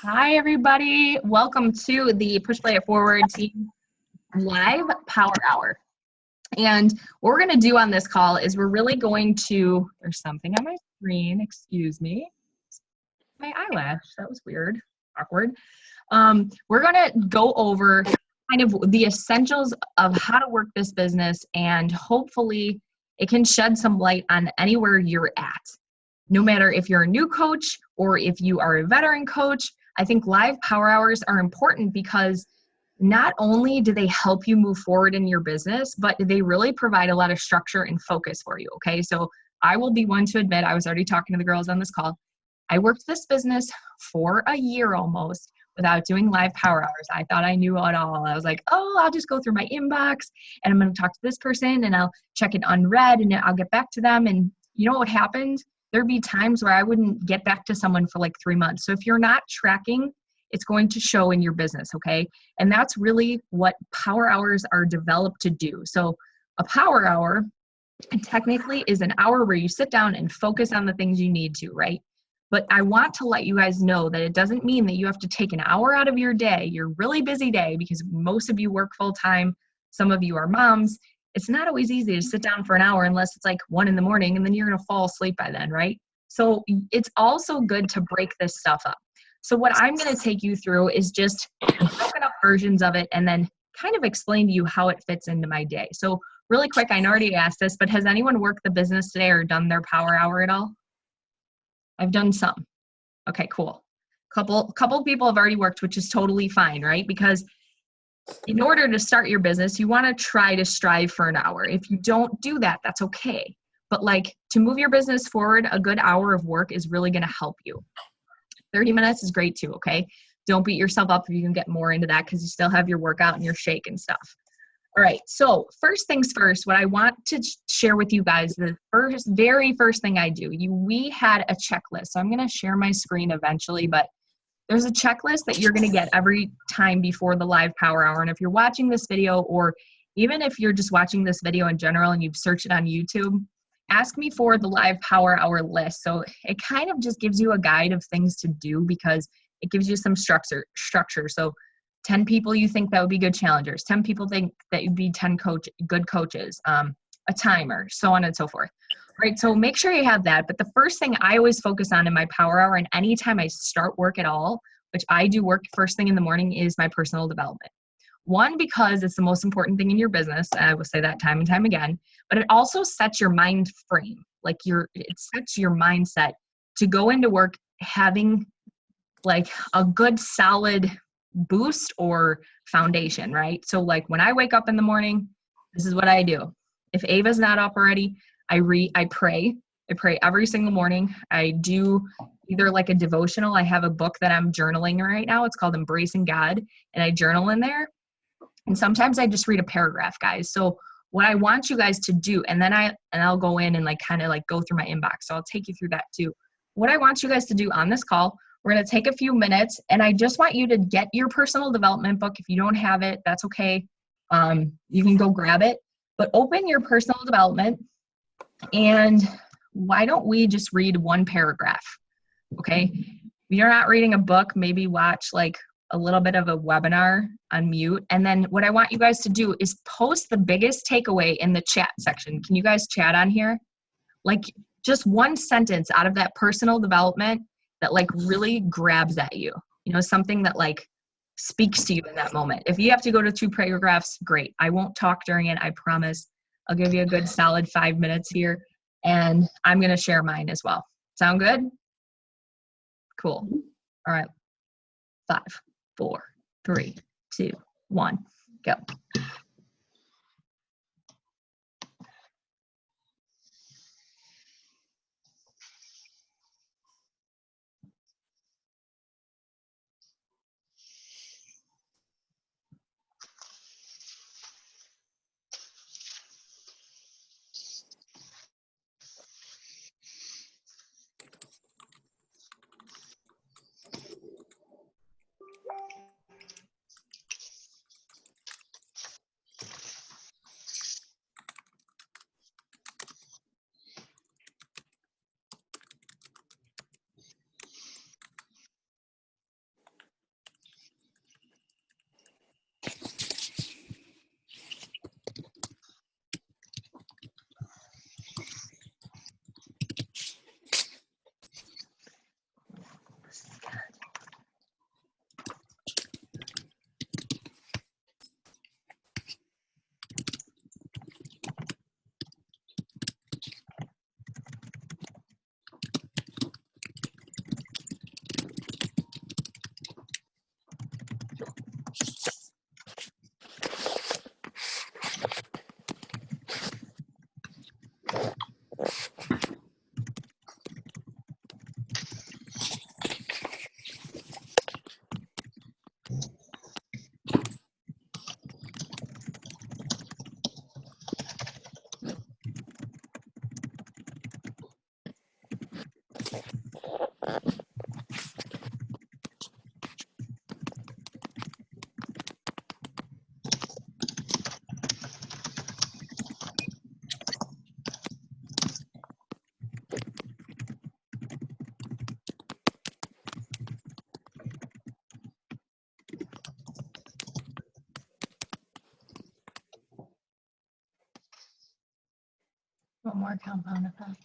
Hi, everybody. Welcome to the Push Play It Forward Team Live Power Hour. And what we're going to do on this call is we're really going to, there's something on my screen, excuse me. My eyelash, that was weird, awkward. We're going to go over kind of the essentials of how to work this business, and hopefully it can shed some light on anywhere you're at. No matter if you're a new coach or if you are a veteran coach, I think live power hours are important because not only do they help you move forward in your business, but they really provide a lot of structure and focus for you, okay? So I will be one to admit, I was already talking to the girls on this call, I worked this business for a year almost without doing live power hours. I thought I knew it all. I was like, oh, I'll just go through my inbox and I'm going to talk to this person and I'll check it unread and I'll get back to them. And you know what happened? There'd be times where I wouldn't get back to someone for like 3 months. So if you're not tracking, it's going to show in your business, okay? And that's really what power hours are developed to do. So a power hour technically is an hour where you sit down and focus on the things you need to, right? But I want to let you guys know that it doesn't mean that you have to take an hour out of your day, your really busy day, because most of you work full time, some of you are moms. It's not always easy to sit down for an hour unless it's like 1 in the morning and then you're going to fall asleep by then, right? So it's also good to break this stuff up. So what I'm going to take you through is just broken up versions of it and then kind of explain to you how it fits into my day. So really quick, I already asked this, but has anyone worked the business today or done their power hour at all? I've done some. Okay, cool. Couple people have already worked, which is totally fine, right? Because in order to start your business, you want to try to strive for an hour. If you don't do that, that's okay. But like to move your business forward, a good hour of work is really going to help you. 30 minutes is great too, okay? Don't beat yourself up if you can get more into that because you still have your workout and your shake and stuff. All right, so first things first, what I want to share with you guys, the very first thing I do, we had a checklist. So I'm going to share my screen eventually, but there's a checklist that you're going to get every time before the live power hour. And if you're watching this video, or even if you're just watching this video in general and you've searched it on YouTube, ask me for the live power hour list. So it kind of just gives you a guide of things to do because it gives you some structure. So 10 people you think that would be good challengers, 10 people think that you'd be 10 good coaches, a timer, so on and so forth. Right, so make sure you have that. But the first thing I always focus on in my power hour, and anytime I start work at all, which I do work first thing in the morning, is my personal development. One, because it's the most important thing in your business. I will say that time and time again, but it also sets your mind frame. Like it sets your mindset to go into work having like a good solid boost or foundation, right? So like when I wake up in the morning, this is what I do. If Ava's not up already, I pray. I pray every single morning. I do either like a devotional. I have a book that I'm journaling right now. It's called Embracing God, and I journal in there. And sometimes I just read a paragraph, guys. So what I want you guys to do, and then I'll go in and like kind of like go through my inbox. So I'll take you through that too. What I want you guys to do on this call, we're going to take a few minutes, and I just want you to get your personal development book. If you don't have it, that's okay. You can go grab it, but open your personal development, and why don't we just read one paragraph? Okay. If you're not reading a book, maybe watch like a little bit of a webinar on mute. And then what I want you guys to do is post the biggest takeaway in the chat section. Can you guys chat on here? Like just one sentence out of that personal development that like really grabs at you, you know, something that like speaks to you in that moment. If you have to go to 2 paragraphs, great. I won't talk during it. I promise. I'll give you a good solid 5 minutes here, and I'm going to share mine as well. Sound good? Cool. All right. 5, 4, 3, 2, 1, go. One more compound effect.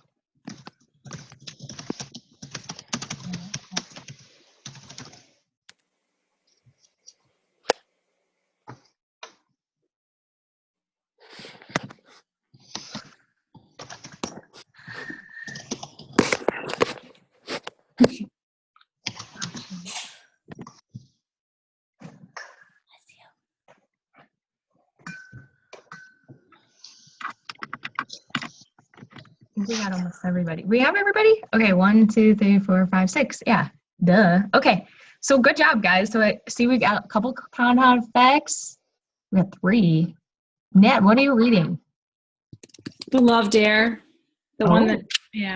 We got almost everybody. We have everybody? Okay, 1, 2, 3, 4, 5, 6. Yeah, duh. Okay, so good job, guys. So I see we got a couple compound effects. We got 3. Nat, what are you reading? The Love Dare. The one that,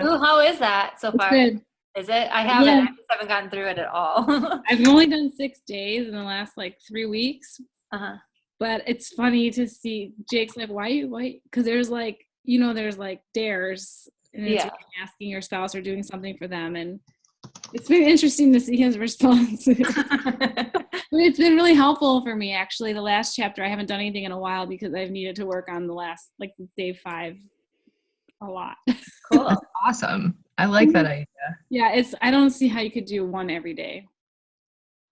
Ooh, how is that so far? Good. Is it? I haven't. Yeah. I just haven't gotten through it at all. I've only done 6 days in the last 3 weeks. Uh-huh. But it's funny to see Jake's like, why? Because there's there's dares, and it's really asking your spouse or doing something for them, and it's been interesting to see his response. It's been really helpful for me, actually. The last chapter, I haven't done anything in a while because I've needed to work on the last, day 5 a lot. Cool. That's awesome. I like that idea. Yeah, I don't see how you could do one every day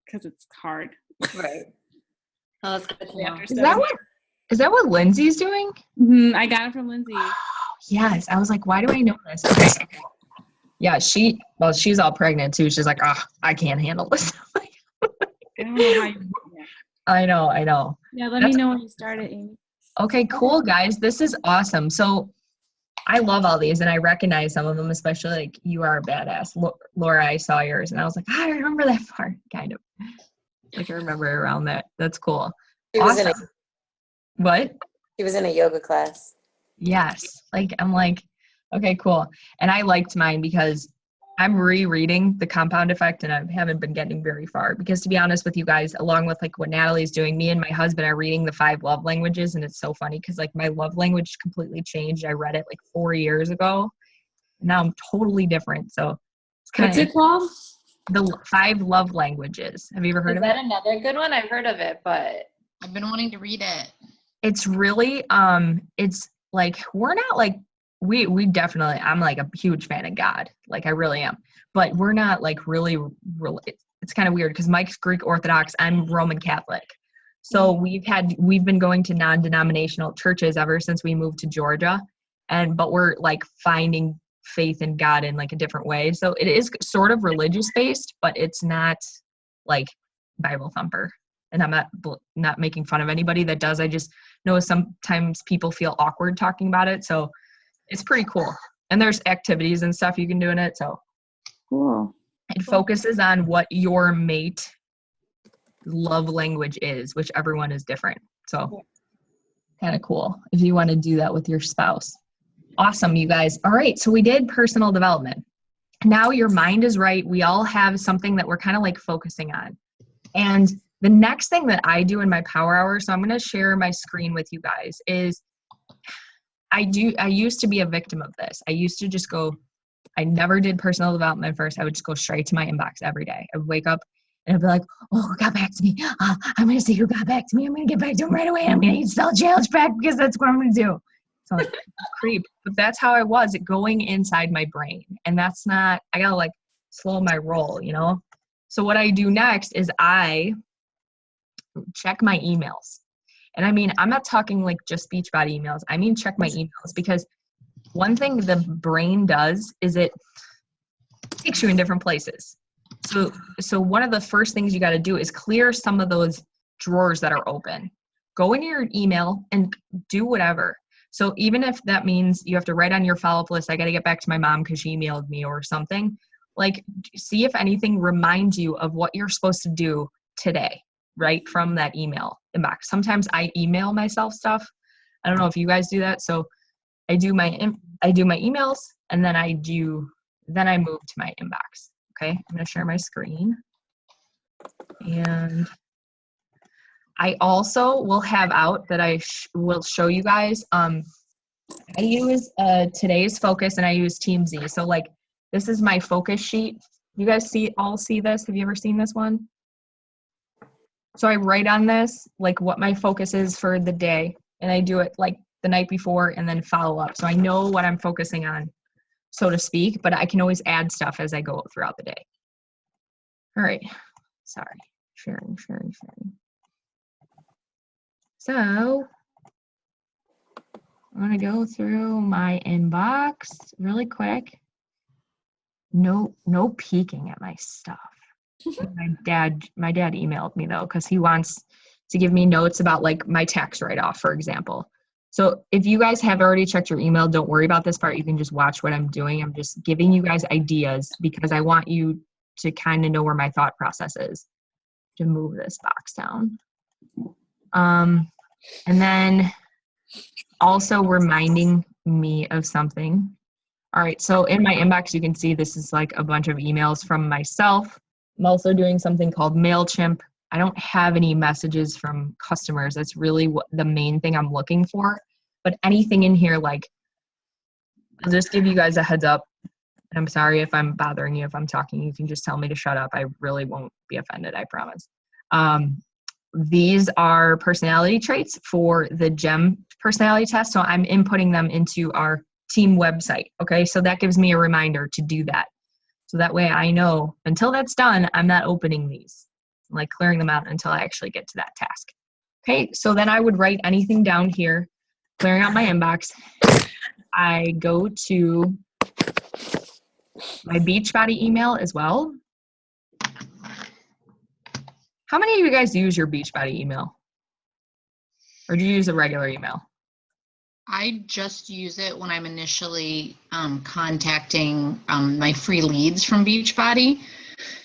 because it's hard. Right. Oh, that's good to know. Is that what Lindsay's doing? Mm-hmm. I got it from Lindsay. Yes. I was like, why do I know this? Okay. Yeah, she's all pregnant too. She's like, I can't handle this. I don't know how you do that. I know. Yeah, let me know when you start it, Amy. Okay, cool, guys. This is awesome. So I love all these, and I recognize some of them, especially You Are a Badass. Laura, I saw yours, and I was like, I remember that part, kind of. I remember around that. That's cool. Awesome. What? She was in a yoga class. Yes. I'm like, okay, cool. And I liked mine because I'm rereading The Compound Effect, and I haven't been getting very far because, to be honest with you guys, along with what Natalie's doing, me and my husband are reading the 5 love languages, and it's so funny because my love language completely changed. I read it 4 years ago. And now I'm totally different. So it's kind of. What's it called? The 5 love languages. Have you ever heard of it? Is that another good one? I've heard of it, but I've been wanting to read it. It's really it's we're not we definitely, I'm a huge fan of God. I really am. But we're not really it's kind of weird because Mike's Greek Orthodox, I'm Roman Catholic. So we've been going to non-denominational churches ever since we moved to Georgia. But we're finding faith in God in a different way. So it is sort of religious based, but it's not Bible thumper. And I'm not making fun of anybody that does. I just know sometimes people feel awkward talking about it. So it's pretty cool. And there's activities and stuff you can do in it. So cool. It focuses on what your mate love language is, which everyone is different. So kind of cool if you want to do that with your spouse. Awesome, you guys. All right, so we did personal development. Now your mind is right. We all have something that we're kind of focusing on. And the next thing that I do in my power hour, so I'm going to share my screen with you guys, is I used to be a victim of this. I used to just I never did personal development first. I would just go straight to my inbox every day. I would wake up and I'd be like, oh, who got back to me? I'm going to see who got back to me. I'm going to get back to him right away. I'm going to install challenge back because that's what I'm going to do. So creep. But that's how I was going inside my brain. And that's not, I got to slow my roll, So what I do next is I check my emails. And I mean, I'm not talking just Beachbody emails. I mean, check my emails, because one thing the brain does is it takes you in different places. So one of the first things you got to do is clear some of those drawers that are open. Go into your email and do whatever. So even if that means you have to write on your follow-up list, I got to get back to my mom because she emailed me or something, see if anything reminds you of what you're supposed to do today, right from that email inbox. Sometimes I email myself stuff. I don't know if you guys do that. So I do my emails, and then I move to my inbox. Okay, I'm going to share my screen. And I also will have out that I will show you guys. I use today's focus, and I use Team Z. So this is my focus sheet. You guys all see this? Have you ever seen this one? So I write on this what my focus is for the day, and I do it the night before and then follow up. So I know what I'm focusing on, so to speak, but I can always add stuff as I go throughout the day. All right. Sorry. Sharing. So I'm going to go through my inbox really quick. No peeking at my stuff. My dad emailed me though, because he wants to give me notes about like my tax write-off, for example. So if you guys have already checked your email, don't worry about this part. You can just watch what I'm doing. I'm just giving you guys ideas because I want you to kind of know where my thought process is. To move this box down. And then also reminding me of something. All right, so in my inbox, you can see this is like a bunch of emails from myself. I'm also doing something called MailChimp. I don't have any messages from customers. That's really what the main thing I'm looking for. But anything in here, like, I'll just give you guys a heads up. I'm sorry if I'm bothering you. If I'm talking, you can just tell me to shut up. I really won't be offended, I promise. These are personality traits for the GEM personality test. So I'm inputting them into our team website. Okay, so that gives me a reminder to do that. So that way I know until that's done, I'm not opening these, like clearing them out until I actually get to that task. Okay, so then I would write anything down here, clearing out my inbox. I go to my Beachbody email as well. How many of you guys use your Beachbody email? Or do you use a regular email? I just use it when I'm initially contacting my free leads from Beachbody.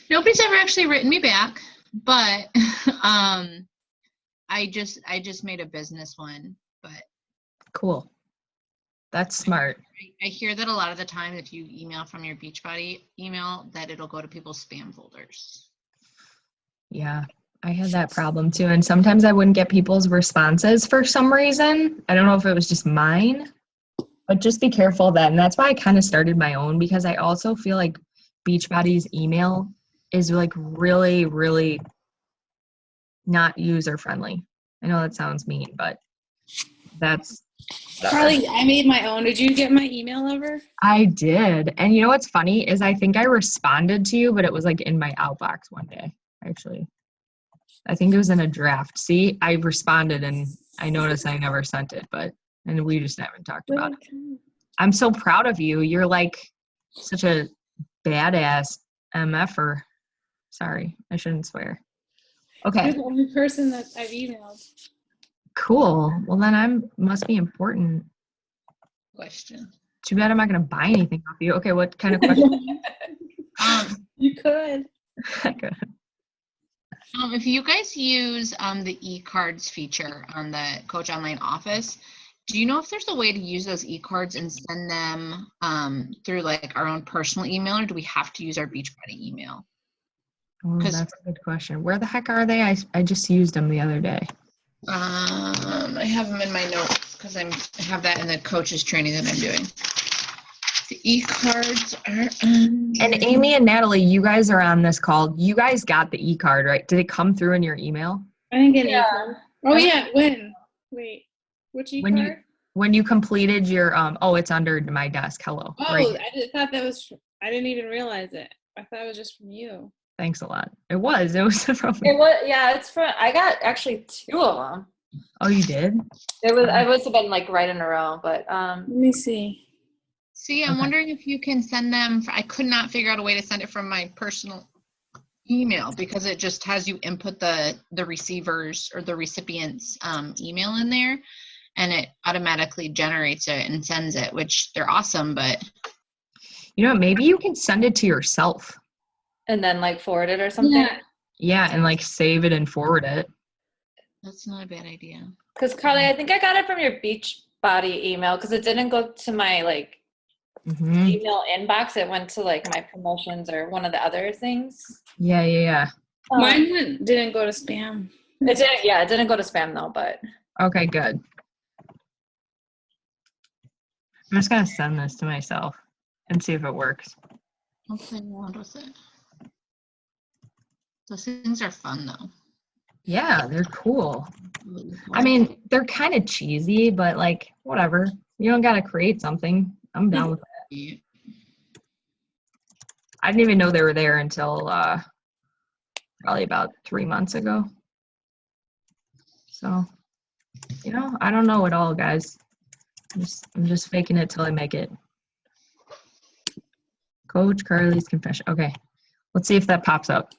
Nobody's ever actually written me back, but I just made a business one. But Cool. That's smart. I hear that a lot of the time, if you email from your Beachbody email, that it'll go to people's spam folders. Yeah, I had that problem too. And sometimes I wouldn't get people's responses for some reason. I don't know if it was just mine, but just be careful of that. And that's why I kind of started my own, because I also feel like Beachbody's email is like really, really not user friendly. I know that sounds mean, but that's Carly, I made my own. Did you get my email ever? I did. And you know what's funny is I think I responded to you, but it was like in my outbox one day, actually. I think it was in a draft. See, I responded and I noticed I never sent it, and we just haven't talked about it. I'm so proud of you. You're like such a badass MFer. Sorry, I shouldn't swear. Okay. You're the only person that I've emailed. Cool. Well, then I must be important. Question. Too bad I'm not going to buy anything off you. Okay, what kind of question? You could. I could. If you guys use the e-cards feature on the Coach Online Office, do you know if there's a way to use those e-cards and send them through like our own personal email, or do we have to use our Beachbody email? Oh, that's a good question. Where the heck are they? I just used them the other day. I have them in my notes because I have that in the coaches training that I'm doing. The e-cards are And Amy and Natalie, you guys are on this call. You guys got the e-card, right? Did it come through in your email? I didn't get an e-card. Oh yeah, when? Wait, which e-card? When you completed your it's under my desk. Hello. Oh, right. thought that was. I didn't even realize it. I thought it was just from you. Thanks a lot. It was from It was, yeah, it's from, I got actually 2 of them. Oh, you did? I must have been like right in a row, but Let me see. See, I'm wondering if you can send them. I could not figure out a way to send it from my personal email because it just has you input the receiver's or the recipient's email in there, and it automatically generates it and sends it, which they're awesome. But you know, maybe you can send it to yourself. and then like forward it or something. Yeah, and like save it and forward it. That's not a bad idea. Because Carly, I think I got it from your Beachbody email because it didn't go to my like email inbox. It went to like my promotions or one of the other things. Yeah. Mine didn't go to spam. It didn't. Yeah, it didn't go to spam though. But okay, good. I'm just gonna send this to myself and see if it works. I'll play around with it. Those things are fun though. Yeah, they're cool. I mean, they're kind of cheesy, but like, whatever. You don't got to create something. I'm down with that. I didn't even know they were there until probably about 3 months ago. So, you know, I don't know it all, guys. I'm just faking it till I make it. Coach Carly's confession. Okay, let's see if that pops up.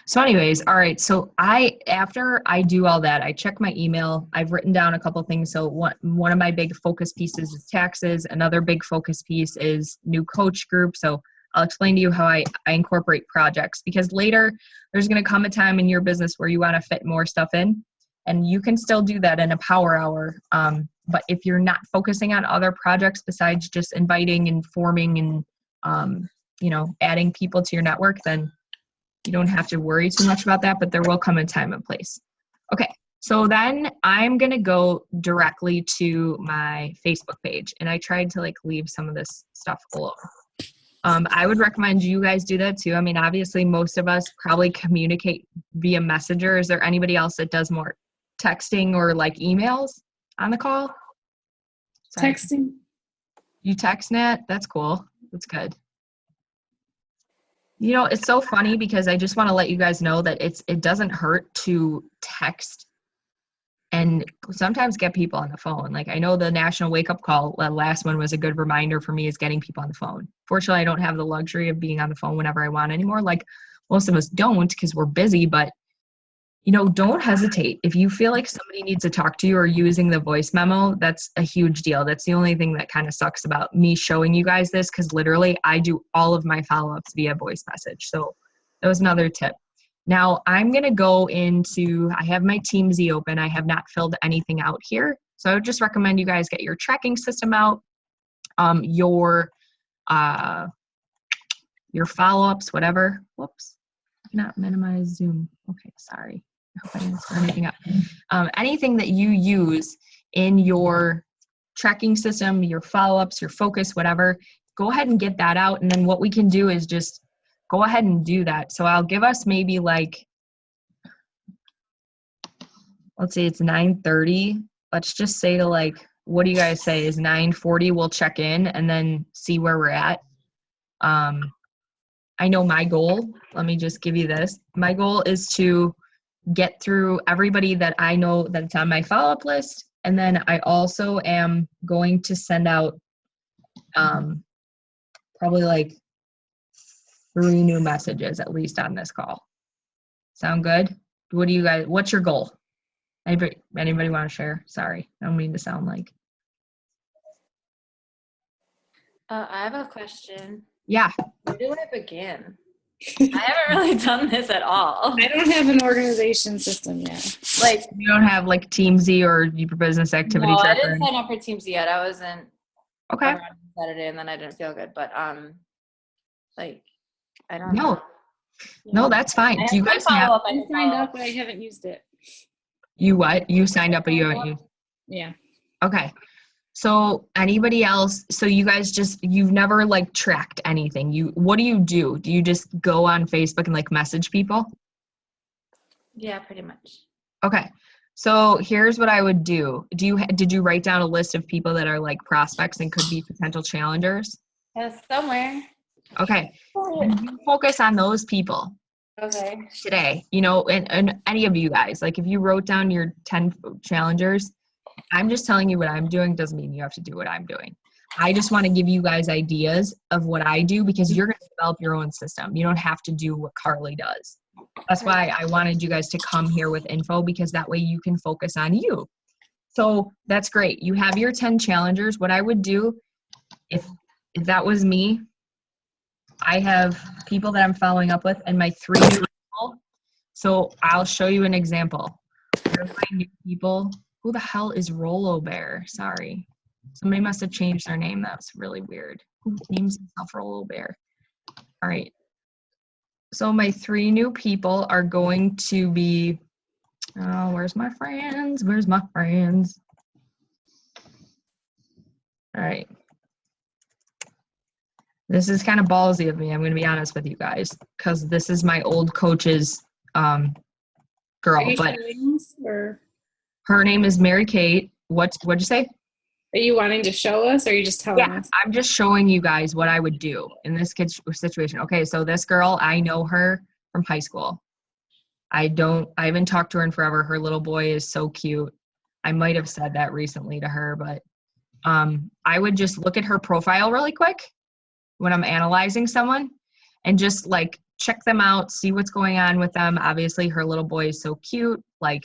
So anyways, all right, so after I do all that, I check my email. I've written down a couple things. So one of my big focus pieces is taxes. Another big focus piece is new coach group. So I'll explain to you how I incorporate projects, because later there's going to come a time in your business where you want to fit more stuff in, and you can still do that in a power hour. But if you're not focusing on other projects besides just inviting and forming and, you know, adding people to your network, then you don't have to worry too much about that, but there will come a time and place. Okay, so then I'm going to go directly to my Facebook page, and I tried to like leave some of this stuff alone. I would recommend you guys do that too. I mean, obviously most of us probably communicate via Messenger. Is there anybody else that does more texting or like emails on the call? Sorry. Texting. You text, Nat? That's cool. That's good. You know, it's so funny because I just want to let you guys know that it doesn't hurt to text and sometimes get people on the phone. Like, I know the National Wake Up Call, the last one was a good reminder for me, is getting people on the phone. Fortunately, I don't have the luxury of being on the phone whenever I want anymore. Like most of us don't, because we're busy, but you know, don't hesitate. If you feel like somebody needs to talk to you or using the voice memo, that's a huge deal. That's the only thing that kind of sucks about me showing you guys this, because literally I do all of my follow-ups via voice message. So that was another tip. Now I'm going to go into, I have my TeamZ open. I have not filled anything out here. So I would just recommend you guys get your tracking system out, your follow-ups, whatever. Whoops, I cannot minimize Zoom. Okay, sorry. I hope I didn't screw anything up. Anything that you use in your tracking system, your follow-ups, your focus, whatever, go ahead and get that out. And then what we can do is just go ahead and do that. So I'll give us maybe like, let's say it's 9:30. Let's just say to like, what do you guys say is 9:40? We'll check in and then see where we're at. I know my goal, let me just give you this. My goal is to get through everybody that I know that's on my follow-up list. And then I also am going to send out probably like 3 new messages at least on this call. Sound good? What do you guys, what's your goal? Anybody want to share? Sorry, I don't mean to sound like. I have a question. Yeah. Where do I begin? I haven't really done this at all. I don't have an organization system yet. Like, You don't have like TeamZ or your business activity no, I tracker? didn't sign up for Teams yet. I wasn't Okay. around Saturday, and then I didn't feel good. But like, I don't know. No. No, that's fine. Do you guys have, I signed up, but I haven't used it. you what? You signed up, but you haven't used? Yeah. Okay. So anybody else, so you guys just, you've never like tracked anything. What do? Do you just go on Facebook and like message people? Yeah, pretty much. Okay. So here's what I would do. Did you write down a list of people that are like prospects and could be potential challengers? Somewhere. Okay. And you focus on those people Okay. today, you know, and any of you guys, like if you wrote down your 10 challengers, I'm just telling you what I'm doing doesn't mean you have to do what I'm doing. I just want to give you guys ideas of what I do, because you're going to develop your own system. You don't have to do what Carly does. That's why I wanted you guys to come here with info, because that way you can focus on you. So that's great. You have your 10 challengers. What I would do if that was me, I have people that I'm following up with and my 3 new people. So I'll show you an example. Here's my new people. Who the hell is Rolo Bear? Sorry. Somebody must have changed their name. That's really weird. Who names himself Rolo Bear? All right. So my 3 new people are going to be, oh, where's my friends? Where's my friends? All right. This is kind of ballsy of me. I'm going to be honest with you guys, because this is my old coach's girl, Are you but showing us, or her name is Mary Kate. What'd you say? are you wanting to show us, or are you just telling Yeah, us? I'm just showing you guys what I would do in this kid's situation. Okay, so this girl, I know her from high school. I haven't talked to her in forever. Her little boy is so cute. I might have said that recently to her, but I would just look at her profile really quick when I'm analyzing someone and just like check them out, see what's going on with them. Obviously, her little boy is so cute, like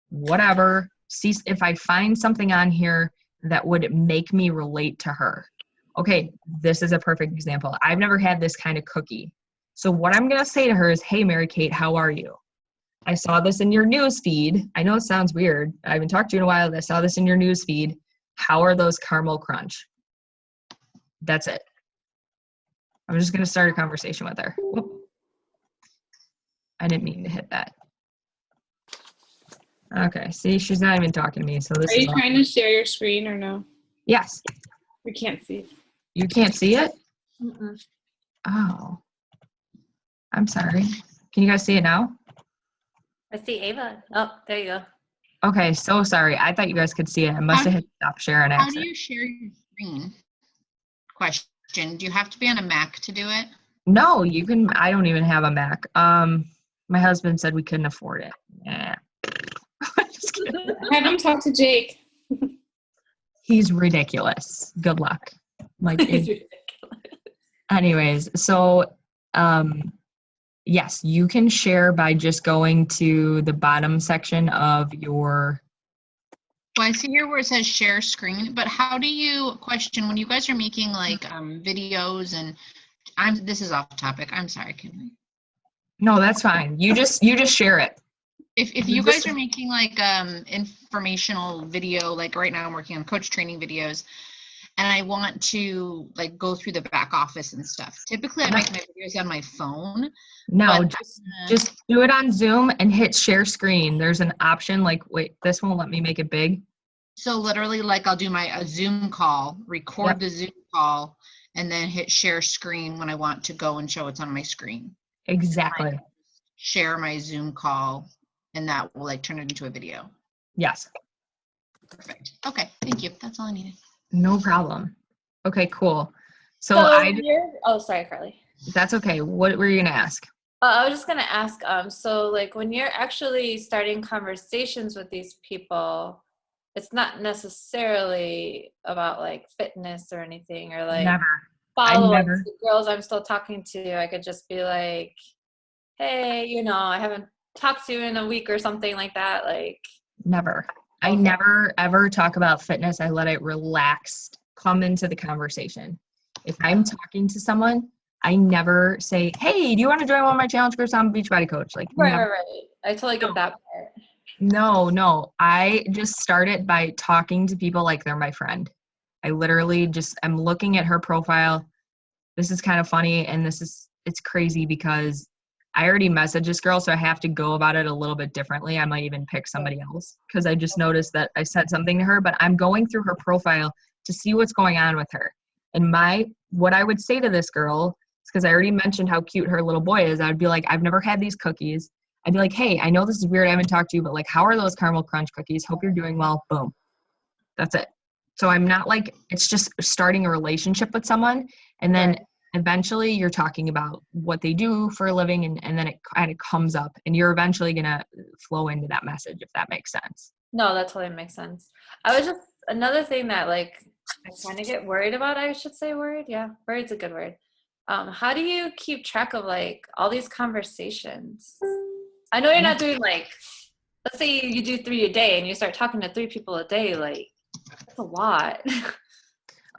whatever. See if I find something on here that would make me relate to her. Okay, this is a perfect example. I've never had this kind of cookie. So what I'm going to say to her is, hey, Mary Kate, how are you? I saw this in your news feed. I know it sounds weird. I haven't talked to you in a while. I saw this in your news feed. How are those caramel crunch? That's it. I'm just going to start a conversation with her. Whoop. I didn't mean to hit that. Okay, see, she's not even talking to me. So this Are is you trying to share your screen or no? Yes. We can't see it. You can't see it? Mm-mm. Oh. I'm sorry. Can you guys see it now? I see Ava. Oh, there you go. Okay, so sorry. I thought you guys could see it. I must have hit stop share on How do accident. you share your screen? Question. Do you have to be on a Mac to do it? No, you can. I don't even have a Mac. My husband said we couldn't afford it. Yeah. Just kidding. Have him talk to Jake. He's ridiculous. Good luck. Like, anyways, so yes, you can share by just going to the bottom section of your. Well, I see here where it says share screen, but how do you when you guys are making like videos and this is off topic. I'm sorry. No, that's fine. You just share it. If you guys are making like informational video, like right now I'm working on coach training videos and I want to like go through the back office and stuff. Typically I make my videos on my phone. No, just do it on Zoom and hit share screen. There's an option like, wait, this won't let me make it big. So literally like I'll do a Zoom call, record the Zoom call, and then hit share screen when I want to go and show it's on my screen. Exactly. Share my Zoom call and that will like turn it into a video. Yes. Perfect. Okay, thank you. That's all I needed. No problem. Okay, cool. So oh, sorry, Carly. That's okay. What were you gonna ask? I was just gonna ask, so like when you're actually starting conversations with these people, it's not necessarily about like fitness or anything, or like follow-ups. The girls I'm still talking to, I could just be like, hey, I haven't talked to you in a week or something like that. Like never. Okay. I never ever talk about fitness. I let it relaxed come into the conversation. If I'm talking to someone, I never say, hey, do you want to join one of my challenge groups? I'm a Beachbody coach. Like, right. I totally get that part. No. I just started by talking to people like they're my friend. I literally I'm looking at her profile. This is kind of funny. And it's crazy because I already messaged this girl, so I have to go about it a little bit differently. I might even pick somebody else because I just noticed that I said something to her, but I'm going through her profile to see what's going on with her. And what I would say to this girl, because I already mentioned how cute her little boy is, I'd be like, I've never had these cookies. I'd be like, hey, I know this is weird. I haven't talked to you, but like, how are those caramel crunch cookies? Hope you're doing well. Boom. That's it. So I'm not like, it's just starting a relationship with someone. And then eventually you're talking about what they do for a living. And then it kind of comes up and you're eventually going to flow into that message, if that makes sense. No, that totally makes sense. I was just, another thing that like, I kind of get worried about, I should say worried. Yeah, worried's a good word. How do you keep track of like all these conversations? I know you're not doing like, let's say you do 3 a day and you start talking to 3 people a day, like that's a lot.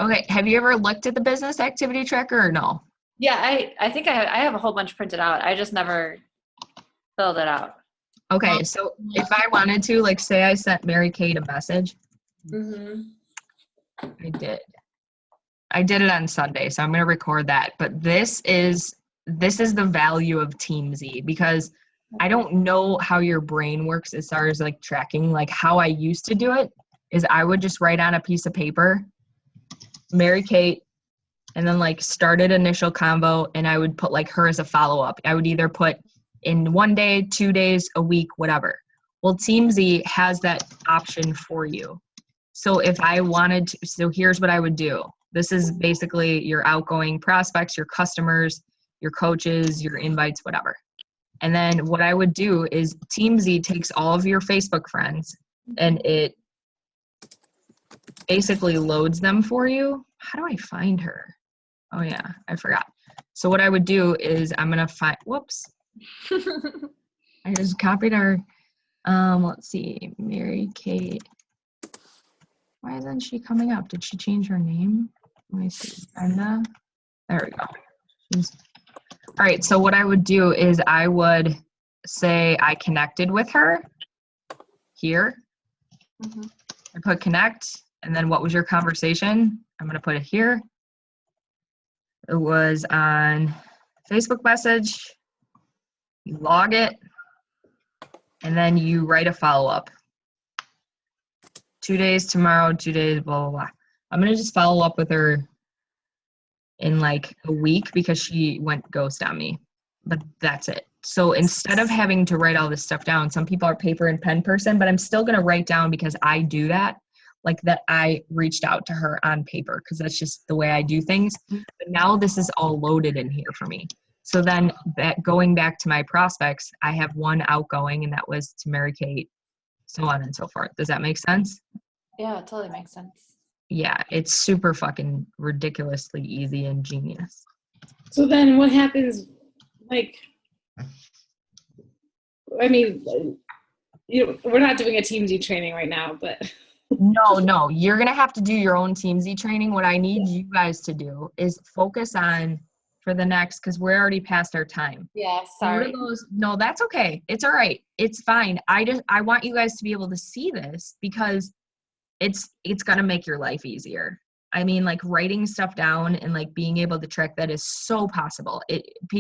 Okay. Have you ever looked at the business activity tracker or no? Yeah, I think I have a whole bunch printed out. I just never filled it out. Okay. So if I wanted to, like say I sent Mary Kate a message. Mm-hmm. I did it on Sunday, so I'm going to record that. But this is the value of Team Z, because I don't know how your brain works as far as like tracking. Like how I used to do it is I would just write on a piece of paper, Mary Kate, and then like started initial convo, and I would put like her as a follow-up. I would either put in 1 day, 2 days, a week, whatever. Well, Teamzy has that option for you. So if I wanted to, so here's what I would do. This is basically your outgoing prospects, your customers, your coaches, your invites, whatever. And then what I would do is Teamzy takes all of your Facebook friends and it basically loads them for you. How do I find her? Oh yeah, I forgot. So what I would do is I'm going to find, whoops. I just copied her. Let's see, Mary Kate. Why isn't she coming up? Did she change her name? Let me see, Brenda. There we go. All right, so what I would do is I would say I connected with her here. I put connect, and then what was your conversation? I'm gonna put it here. It was on Facebook message. You log it, and then you write a follow-up. 2 days tomorrow, 2 days, blah, blah, blah. I'm going to just follow up with her in like a week because she went ghost on me. But that's it. So instead of having to write all this stuff down, some people are paper and pen person, but I'm still going to write down because I do that. Like that I reached out to her on paper because that's just the way I do things. But now this is all loaded in here for me. So then going back to my prospects, I have one outgoing and that was to Mary Kate, so on and so forth. Does that make sense? Yeah, it totally makes sense. Yeah, it's super fucking ridiculously easy and genius. So then what happens, like, I mean, you know, we're not doing a Teamzy training right now, but. No, you're going to have to do your own Teamzy training. What I need you guys to do is focus on for the next, because we're already past our time. Yeah, sorry. No, that's okay. It's all right. It's fine. I want you guys to be able to see this because it's going to make your life easier. I mean, like writing stuff down and like being able to track that is so possible.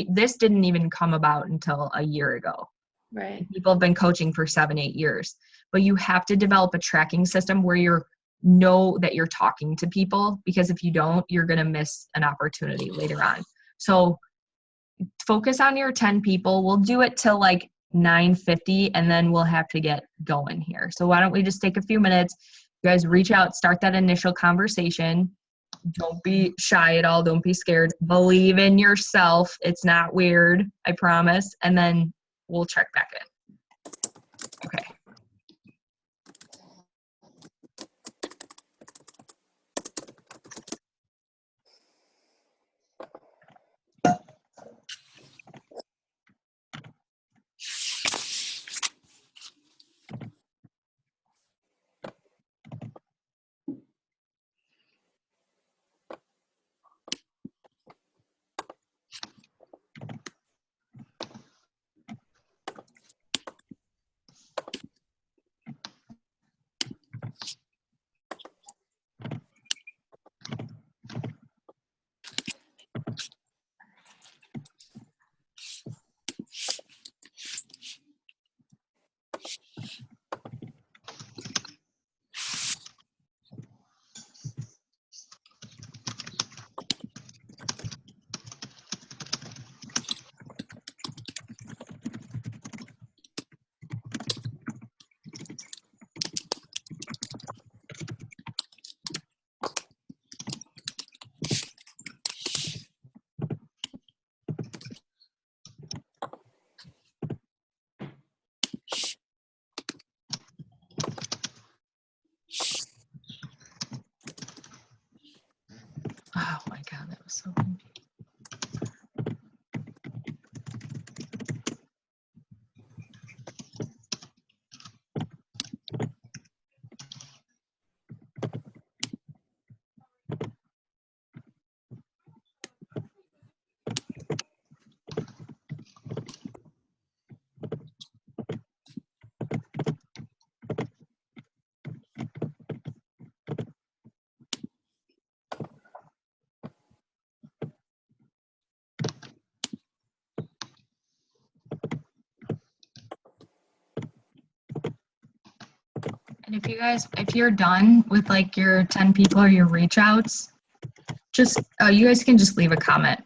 This didn't even come about until a year ago. Right. People have been coaching for 7-8 years, but you have to develop a tracking system where you know that you're talking to people, because if you don't, you're going to miss an opportunity later on. So focus on your 10 people. We'll do it till like 9:50 and then we'll have to get going here. So why don't we just take a few minutes? You guys reach out, start that initial conversation. Don't be shy at all. Don't be scared. Believe in yourself. It's not weird. I promise. And then we'll check back in. Okay. Oh my God, that was so confusing. And if you're done with like your 10 people or your reach outs, just, you guys can just leave a comment.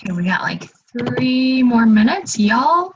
Okay, we got like 3 more minutes, y'all.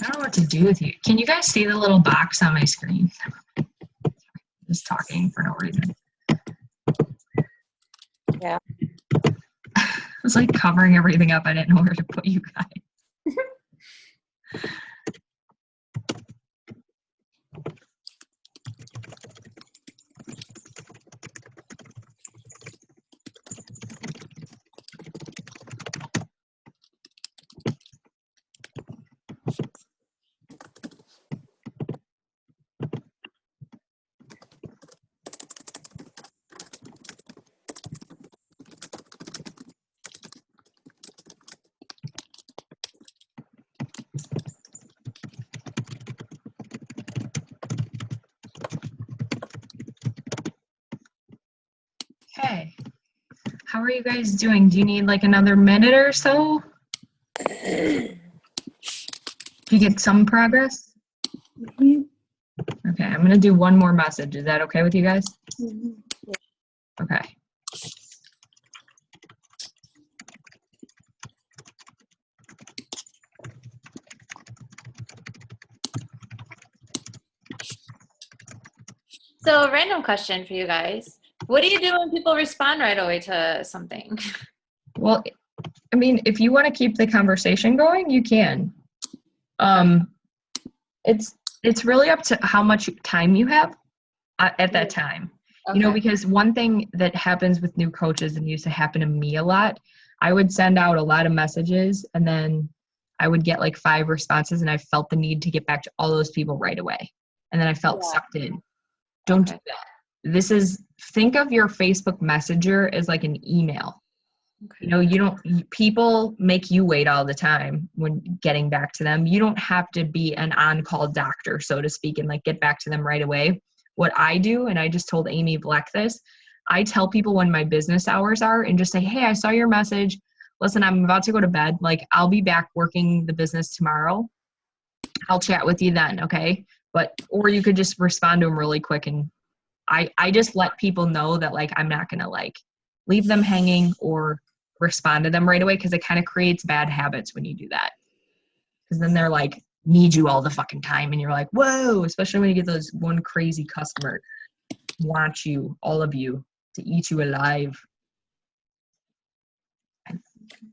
I don't know what to do with you. Can you guys see the little box on my screen? Just talking for no reason. Yeah. I was like covering everything up. I didn't know where to put you guys. Okay. How are you guys doing? Do you need like another minute or so? Do you get some progress? Mhm. Okay, I'm gonna do one more message. Is that okay with you guys? Mhm. Okay. So, random question for you guys. What do you do when people respond right away to something? Well, I mean, if you want to keep the conversation going, you can. It's really up to how much time you have at that time. You know, Okay. because one thing that happens with new coaches and used to happen to me a lot, I would send out a lot of messages and then I would get like 5 responses and I felt the need to get back to all those people right away. And then I felt Yeah. sucked in. Don't do Okay. that. Think of your Facebook Messenger as like an email. Okay. You know, people make you wait all the time when getting back to them. You don't have to be an on-call doctor, so to speak, and like get back to them right away. What I do, and I just told Amy Black this, I tell people when my business hours are and just say, hey, I saw your message. Listen, I'm about to go to bed. Like, I'll be back working the business tomorrow. I'll chat with you then, okay? Or you could just respond to them really quick. And I just let people know that, like, I'm not going to, like, leave them hanging or respond to them right away, because it kind of creates bad habits when you do that. Because then they're like, need you all the fucking time. And you're like, whoa, especially when you get those one crazy customer want you, all of you, to eat you alive. Does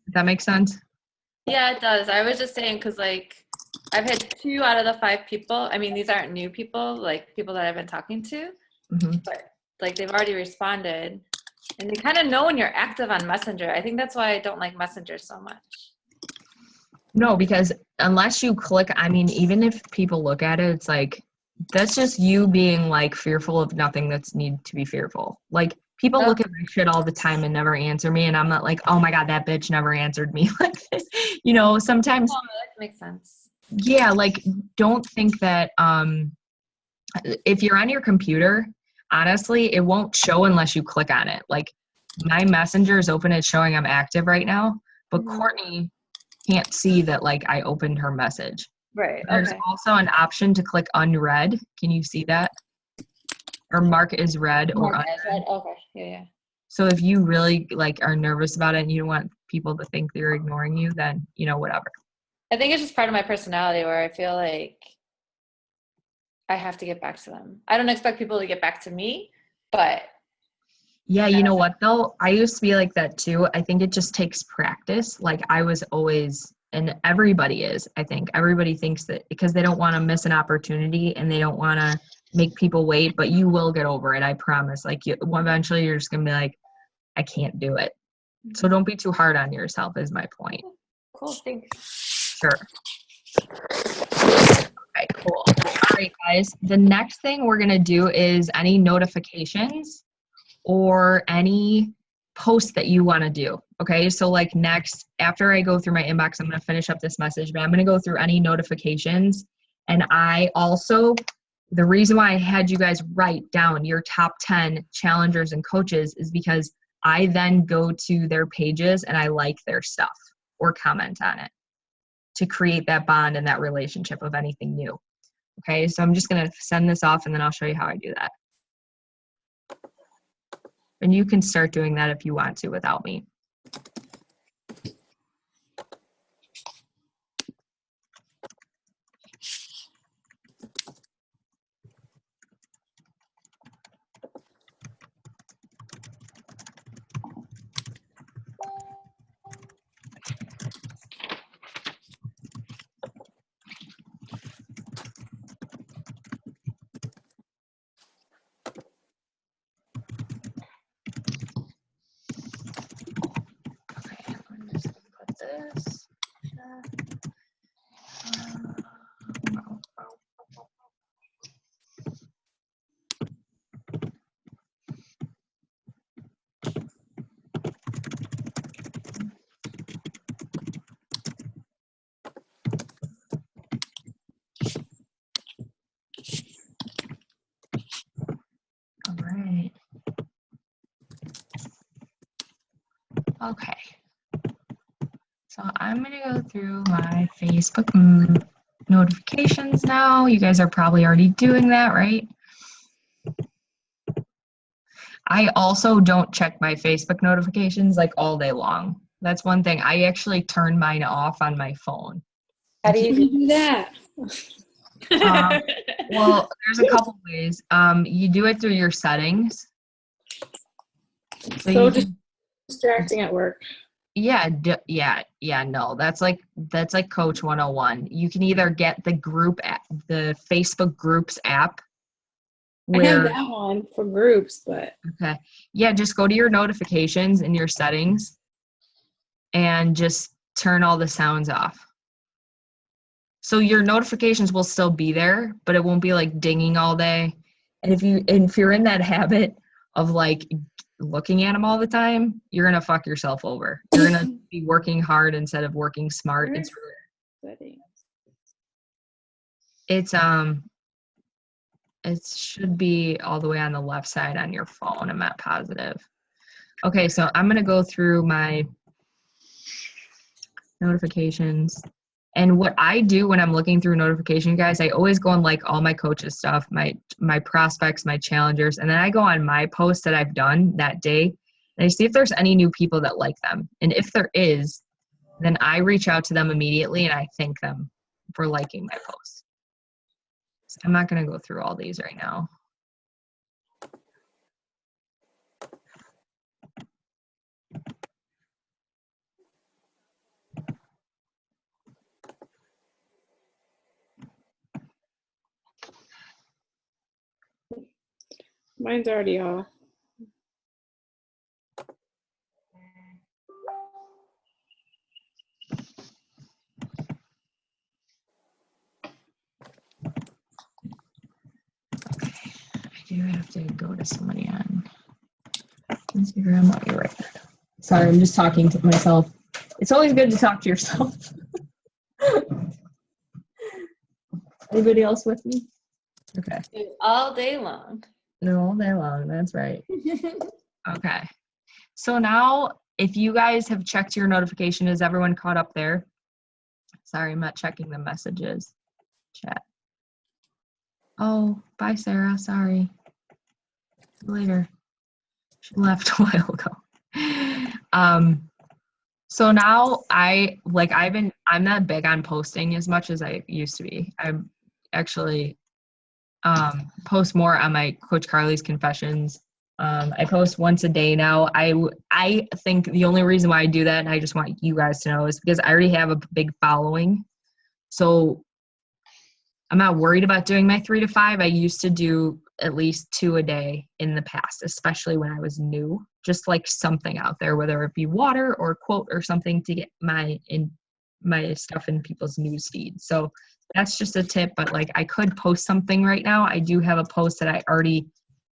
that make sense? Yeah, it does. I was just saying because, like, I've had 2 out of the 5 people. I mean, these aren't new people, like people that I've been talking to, Mm-hmm. but like they've already responded, and they kind of know when you're active on Messenger. I think that's why I don't like Messenger so much. No, because unless you click, I mean, even if people look at it, it's like, that's just you being like fearful of nothing that's need to be fearful. Like, People look at my shit all the time and never answer me, and I'm not like, oh my God, that bitch never answered me like this. You know, sometimes, Oh, that makes sense. yeah, like, don't think that if you're on your computer, honestly, it won't show unless you click on it. Like, my messenger is open, it's showing I'm active right now, but Courtney can't see that, like, I opened her message. Right. There's Okay. also an option to click unread. Can you see that? Or mark as read or Mark unread. as read. Okay. Yeah. So if you really like are nervous about it and you don't want people to think they're ignoring you, then, you know, whatever. I think it's just part of my personality where I feel like I have to get back to them. I don't expect people to get back to me, but Yeah, you know what though? I used to be like that too. I think it just takes practice. Like I was always, and everybody is, I think. Everybody thinks that because they don't want to miss an opportunity and they don't want to make people wait, but you will get over it. I promise. Like eventually you're just going to be like, I can't do it. So don't be too hard on yourself is my point. cool. Thanks. Sure. Okay, cool. All right, guys. The next thing we're going to do is any notifications or any posts that you want to do. Okay, so like next, after I go through my inbox, I'm going to finish up this message, but I'm going to go through any notifications. And I also, the reason why I had you guys write down your top 10 challengers and coaches is because I then go to their pages and I like their stuff or comment on it to create that bond and that relationship of anything new. Okay, so I'm just going to send this off and then I'll show you how I do that. And you can start doing that if you want to without me. This. All right. Okay. So I'm going to go through my Facebook notifications now. You guys are probably already doing that, right? I also don't check my Facebook notifications like all day long. That's one thing. I actually turn mine off on my phone. How do you do that? Well, there's a couple ways. You do it through your settings. So just distracting at work. Yeah, no. That's like Coach 101. You can either get the group app, the Facebook groups app. I have that one for groups, but okay. Yeah, just go to your notifications in your settings and just turn all the sounds off. So your notifications will still be there, but it won't be like dinging all day. And if you're in that habit of like looking at them all the time, you're gonna fuck yourself over. You're gonna be working hard instead of working smart. It should be all the way on the left side on your phone. I'm not positive. Okay, so I'm gonna go through my notifications. And what I do when I'm looking through notification, guys, I always go on like all my coaches stuff, my prospects, my challengers, and then I go on my posts that I've done that day, and I see if there's any new people that like them. And if there is, then I reach out to them immediately and I thank them for liking my post. So I'm not going to go through all these right now. mine's already off. I do have to go to somebody on Instagram, you're right. Sorry, I'm just talking to myself. It's always good to talk to yourself. Anybody else with me? Okay. All day long. No, all day long. That's right. Okay. So now, if you guys have checked your notification, is everyone caught up there? Sorry, I'm not checking the messages. Chat. Oh, bye, Sarah. Sorry. See you later. She left a while ago. So now I'm not big on posting as much as I used to be. I actually post more on my Coach Carly's Confessions. I post once a day now. I think the only reason why I do that, and I just want you guys to know, is because I already have a big following. So I'm not worried about doing my 3 to 5. I used to do at least 2 a day in the past, especially when I was new, just like something out there, whether it be water or a quote or something to get my stuff in people's news feed. So that's just a tip, but like I could post something right now. I do have a post that I already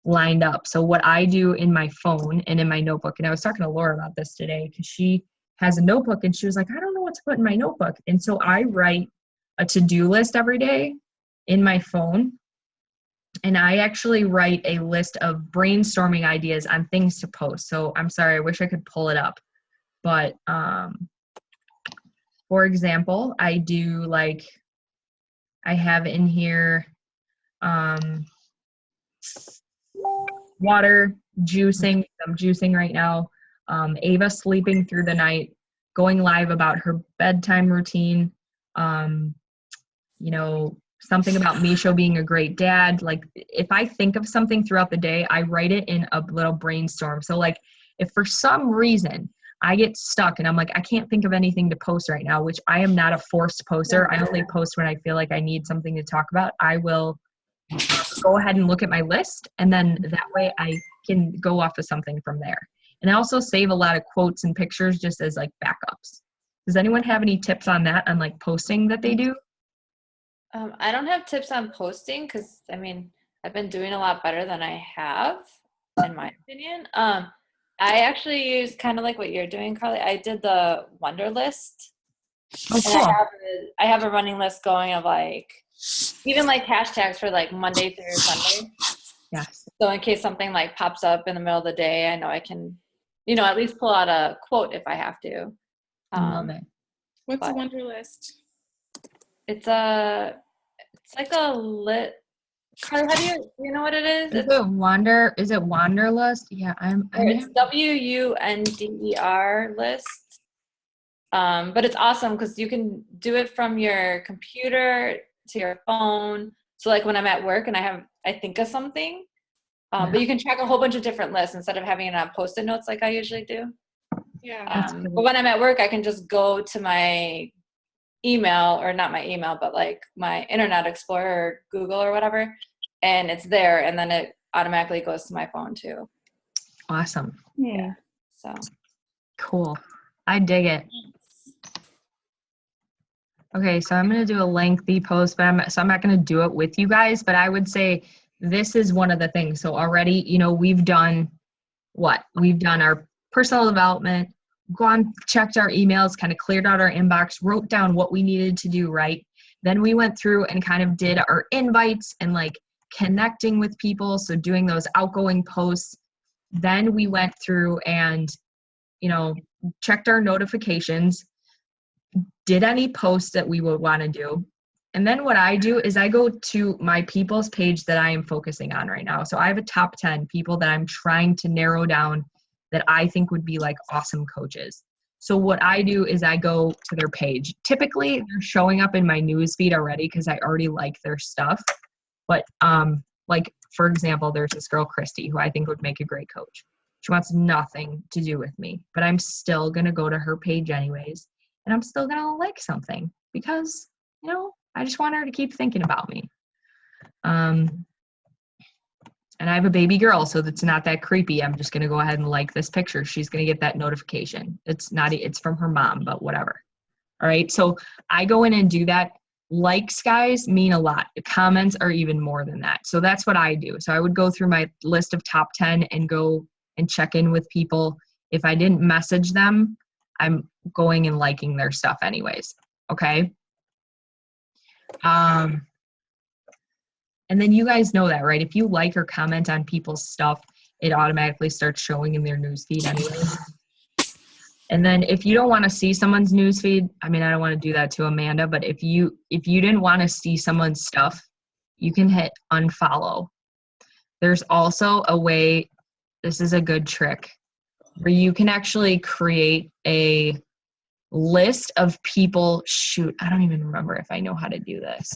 lined up. So what I do in my phone and in my notebook, and I was talking to Laura about this today because she has a notebook and she was like, I don't know what to put in my notebook. And so I write a to-do list every day in my phone. And I actually write a list of brainstorming ideas on things to post. So I'm sorry, I wish I could pull it up. But for example, I have in here water, juicing. I'm juicing right now. Ava sleeping through the night, going live about her bedtime routine. Something about Misho being a great dad. Like if I think of something throughout the day, I write it in a little brainstorm. So like if for some reason I get stuck and I'm like, I can't think of anything to post right now, which I am not a forced poster. I only post when I feel like I need something to talk about. I will go ahead and look at my list, and then that way I can go off of something from there. And I also save a lot of quotes and pictures just as like backups. Does anyone have any tips on that, on like posting that they do? I don't have tips on posting because, I've been doing a lot better than I have, in my opinion. I actually use kind of like what you're doing, Carly. I did the Wonder List. Oh, cool. I have a running list going of like, even like hashtags for like Monday through Sunday. Yes. So in case something like pops up in the middle of the day, I know I can, at least pull out a quote if I have to. Love it. What's a Wonder List? It's like a lit. Carly, do you know what it is? Is it Wanderlust? Yeah, it's WUNDER list. But it's awesome because you can do it from your computer to your phone. So like when I'm at work and I think of something, but you can track a whole bunch of different lists instead of having it on Post-it notes like I usually do. Yeah. But when I'm at work, I can just go to my email, or not my email, but like my Internet Explorer or Google or whatever, and it's there, and then it automatically goes to my phone too. Awesome. Yeah. So cool. I dig it. Okay, so I'm going to do a lengthy post, but I'm not going to do it with you guys, but I would say this is one of the things. So already, we've done what? We've done our personal development, gone, checked our emails, kind of cleared out our inbox, wrote down what we needed to do right. Then we went through and kind of did our invites and like connecting with people. So doing those outgoing posts. Then we went through and, checked our notifications, did any posts that we would want to do. And then what I do is I go to my people's page that I am focusing on right now. So I have a top 10 people that I'm trying to narrow down that I think would be like awesome coaches. So what I do is I go to their page. Typically they're showing up in my news feed already because I already like their stuff. But like for example, there's this girl, Christy, who I think would make a great coach. She wants nothing to do with me, but I'm still going to go to her page anyways. And I'm still going to like something because, I just want her to keep thinking about me. And I have a baby girl, so that's not that creepy. I'm just going to go ahead and like this picture. She's going to get that notification. It's from her mom, but whatever. All right. So I go in and do that. Likes, guys, mean a lot. The comments are even more than that. So that's what I do. So I would go through my list of top 10 and go and check in with people. If I didn't message them, I'm going and liking their stuff anyways. Okay. And then you guys know that, right? If you like or comment on people's stuff, it automatically starts showing in their newsfeed anyways. And then if you don't want to see someone's newsfeed, I mean, I don't want to do that to Amanda, but if you didn't want to see someone's stuff, you can hit unfollow. There's also a way, this is a good trick, where you can actually create a list of people. Shoot, I don't even remember if I know how to do this.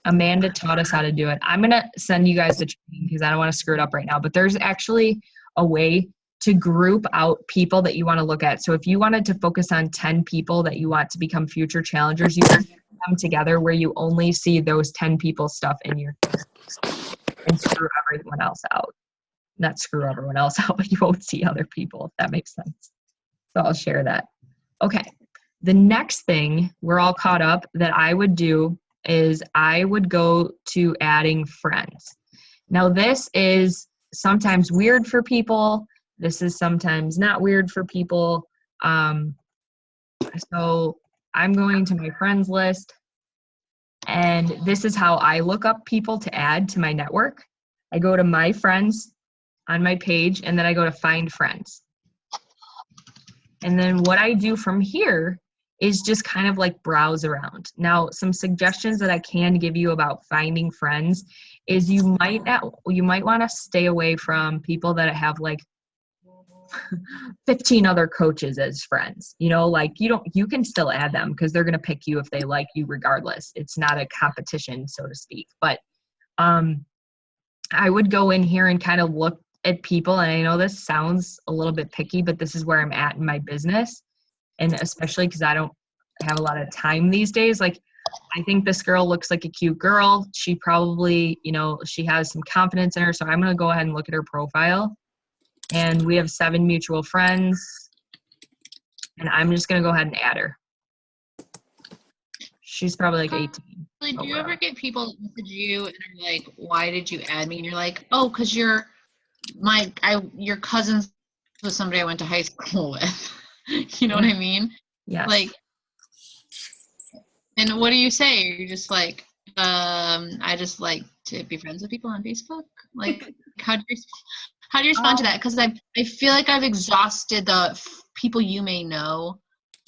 Amanda taught us how to do it. I'm going to send you guys the training because I don't want to screw it up right now, but there's actually a way to group out people that you want to look at. So if you wanted to focus on 10 people that you want to become future challengers, you can put them together where you only see those 10 people stuff in your and screw everyone else out. Not screw everyone else out, but you won't see other people, if that makes sense. So I'll share that. Okay. The next thing we're all caught up that I would do is I would go to adding friends. Now this is sometimes weird for people. This is sometimes not weird for people. So I'm going to my friends list, and this is how I look up people to add to my network. I go to my friends on my page, and then I go to find friends. And then what I do from here is just kind of like browse around. Now, some suggestions that I can give you about finding friends is you might want to stay away from people that have like 15 other coaches as friends. You know, like you can still add them because they're going to pick you if they like you regardless. It's not a competition, so to speak. But I would go in here and kind of look at people, and I know this sounds a little bit picky, but this is where I'm at in my business. And especially because I don't have a lot of time these days. Like, I think this girl looks like a cute girl. She probably, she has some confidence in her. So I'm going to go ahead and look at her profile. And we have 7 mutual friends. And I'm just going to go ahead and add her. She's probably like 18. Do you ever get people that message you and are like, why did you add me? And you're like, oh, because your cousin was somebody I went to high school with. You know what I mean? Yeah. Like, and what do you say? You're just like, I just like to be friends with people on Facebook. Like, how do you respond to that? Because I feel like I've exhausted the people you may know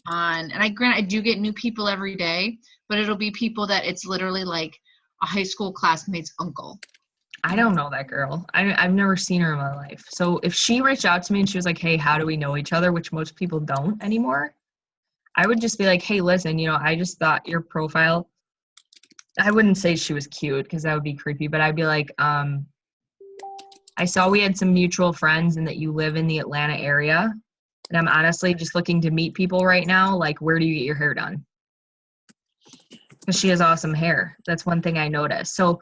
on, and I do get new people every day, but it'll be people that it's literally like a high school classmate's uncle. I don't know that girl. I've never seen her in my life. So if she reached out to me and she was like, hey, how do we know each other? Which most people don't anymore. I would just be like, hey, listen, I just thought your profile, I wouldn't say she was cute because that would be creepy, but I'd be like, I saw we had some mutual friends and that you live in the Atlanta area. And I'm honestly just looking to meet people right now. Like, where do you get your hair done? Because she has awesome hair. That's one thing I noticed. So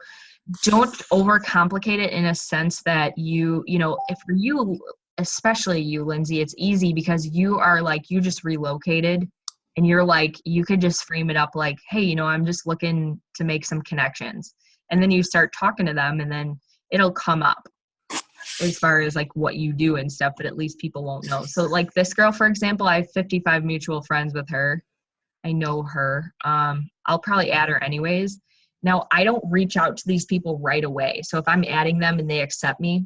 don't overcomplicate it in a sense that if for you, especially you, Lindsay, it's easy because you are like, you just relocated and you're like, you could just frame it up like, hey, I'm just looking to make some connections. And then you start talking to them and then it'll come up as far as like what you do and stuff, but at least people won't know. So like this girl, for example, I have 55 mutual friends with her. I know her. I'll probably add her anyways. Now, I don't reach out to these people right away. So if I'm adding them and they accept me,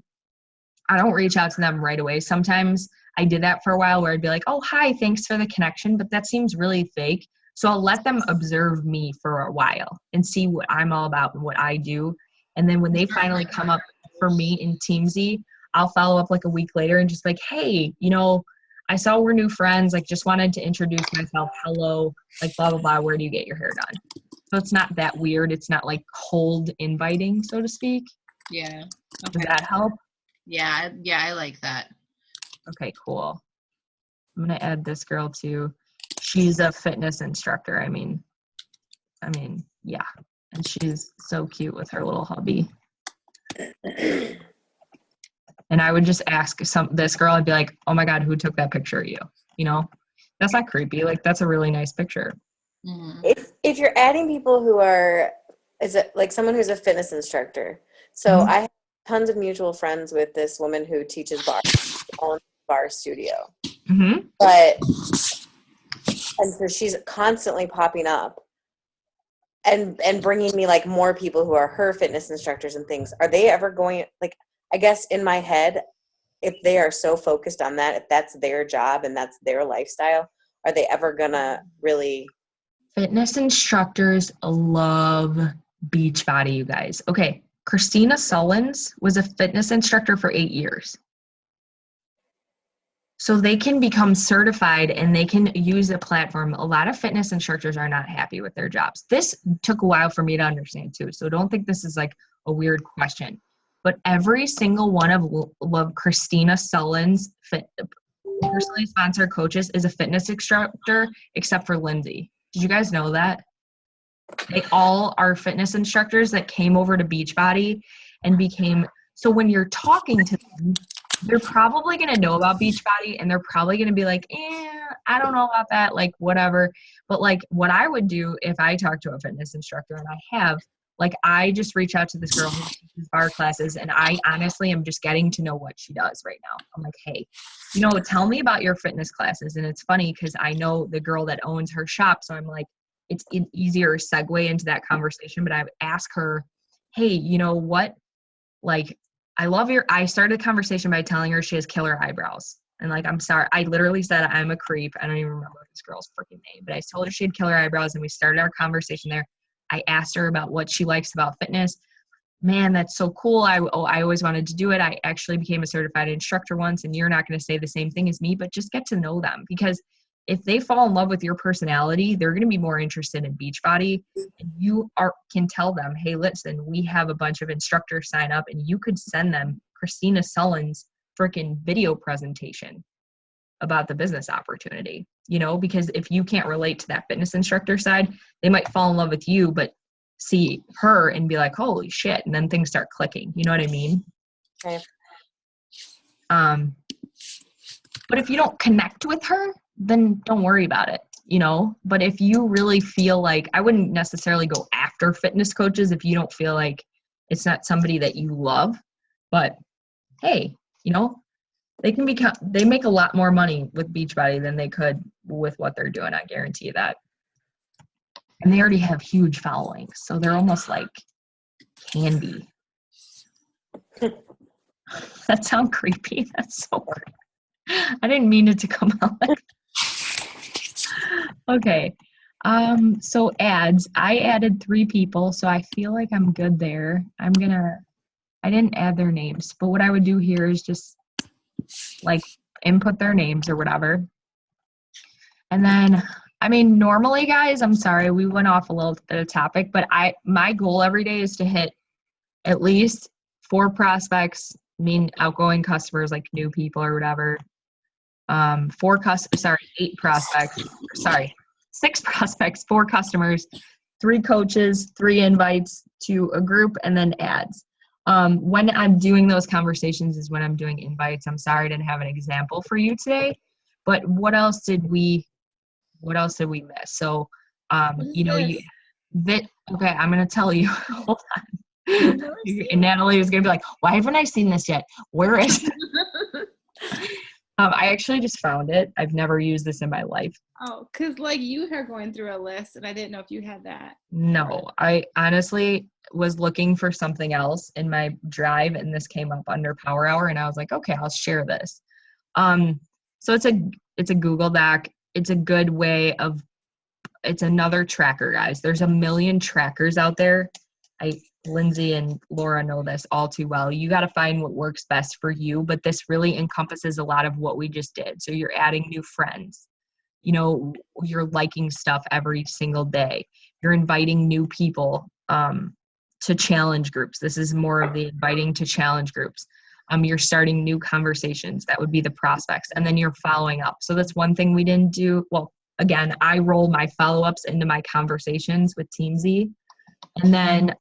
I don't reach out to them right away. Sometimes I did that for a while where I'd be like, oh, hi, thanks for the connection, but that seems really fake. So I'll let them observe me for a while and see what I'm all about and what I do. And then when they finally come up for me in Teamsy, I'll follow up like a week later and just like, hey, I saw we're new friends. Like, just wanted to introduce myself. Hello, like blah, blah, blah. Where do you get your hair done? So it's not that weird. It's not like cold inviting, so to speak. Yeah. Okay. Does that help? Yeah, I like that. Okay, cool. I'm going to add this girl too. She's a fitness instructor. I mean, yeah. And she's so cute with her little hubby. And I would just ask this girl, I'd be like, oh my God, who took that picture of you? That's not creepy. Like, that's a really nice picture. Mm-hmm. If you're adding people who are, is it like someone who's a fitness instructor? So I have tons of mutual friends with this woman who teaches bar, owns a bar studio. Mm-hmm. And so she's constantly popping up and bringing me like more people who are her fitness instructors and things. Are they ever going, like, I guess in my head, if they are so focused on that, if that's their job and that's their lifestyle, are they ever gonna really? Fitness instructors love Beachbody, you guys. Okay, Christina Sullins was a fitness instructor for 8 years. So they can become certified and they can use a platform. A lot of fitness instructors are not happy with their jobs. This took a while for me to understand too. So don't think this is like a weird question. But every single one of Christina Sullins' personally sponsored coaches is a fitness instructor, except for Lindsay. Did you guys know that? They all are fitness instructors that came over to Beachbody and became. So when you're talking to them, they're probably going to know about Beachbody and they're probably going to be like, I don't know about that, like whatever. But like what I would do if I talk to a fitness instructor, and I have, like I just reach out to this girl who teaches bar classes, and I honestly am just getting to know what she does right now. I'm like, hey, tell me about your fitness classes. And it's funny because I know the girl that owns her shop. So I'm like, it's an easier segue into that conversation. But I would ask her, hey, you know what? Like, I started the conversation by telling her she has killer eyebrows. And like, I'm sorry, I literally said I'm a creep. I don't even remember this girl's freaking name, but I told her she had killer eyebrows and we started our conversation there. I asked her about what she likes about fitness. Man, that's so cool. I always wanted to do it. I actually became a certified instructor once, and you're not going to say the same thing as me, but just get to know them, because if they fall in love with your personality, they're going to be more interested in Beachbody. And you can tell them, hey, listen, we have a bunch of instructors sign up, and you could send them Christina Sullins' freaking video presentation about the business opportunity, because if you can't relate to that fitness instructor side, they might fall in love with you, but see her and be like, holy shit. And then things start clicking. You know what I mean? Okay. But if you don't connect with her, then don't worry about it, But if you really feel like, I wouldn't necessarily go after fitness coaches if you don't feel like it's not somebody that you love. But hey, they make a lot more money with Beachbody than they could with what they're doing. I guarantee you that. And they already have huge followings, so they're almost like candy. That sounds creepy. That's so weird. I didn't mean it to come out like that. Okay. So ads. I added 3 people, so I feel like I'm good there. I didn't add their names, but what I would do here is just like input their names or whatever. And then, normally guys, I'm sorry, we went off a little bit of topic, but my goal every day is to hit at least 4 prospects, outgoing customers, like new people or whatever. 8 prospects, 6 prospects, 4 customers, 3 coaches, 3 invites to a group, and then ads. When I'm doing those conversations is when I'm doing invites. I'm sorry I didn't have an example for you today, but what else did we miss? So, okay, I'm going to tell you. Hold on. And Natalie is going to be like, why haven't I seen this yet? Where is it? I actually just found it. I've never used this in my life. Oh, because like you are going through a list and I didn't know if you had that. No, I honestly was looking for something else in my drive and this came up under Power Hour and I was like, okay, I'll share this. So it's a Google Doc. It's a good way it's another tracker, guys. There's a million trackers out there. Lindsay and Laura know this all too well. You got to find what works best for you, but this really encompasses a lot of what we just did. So you're adding new friends. You're liking stuff every single day. You're inviting new people to challenge groups. This is more of the inviting to challenge groups. You're starting new conversations. That would be the prospects. And then you're following up. So that's one thing we didn't do. Well, again, I roll my follow-ups into my conversations with Team Z. And then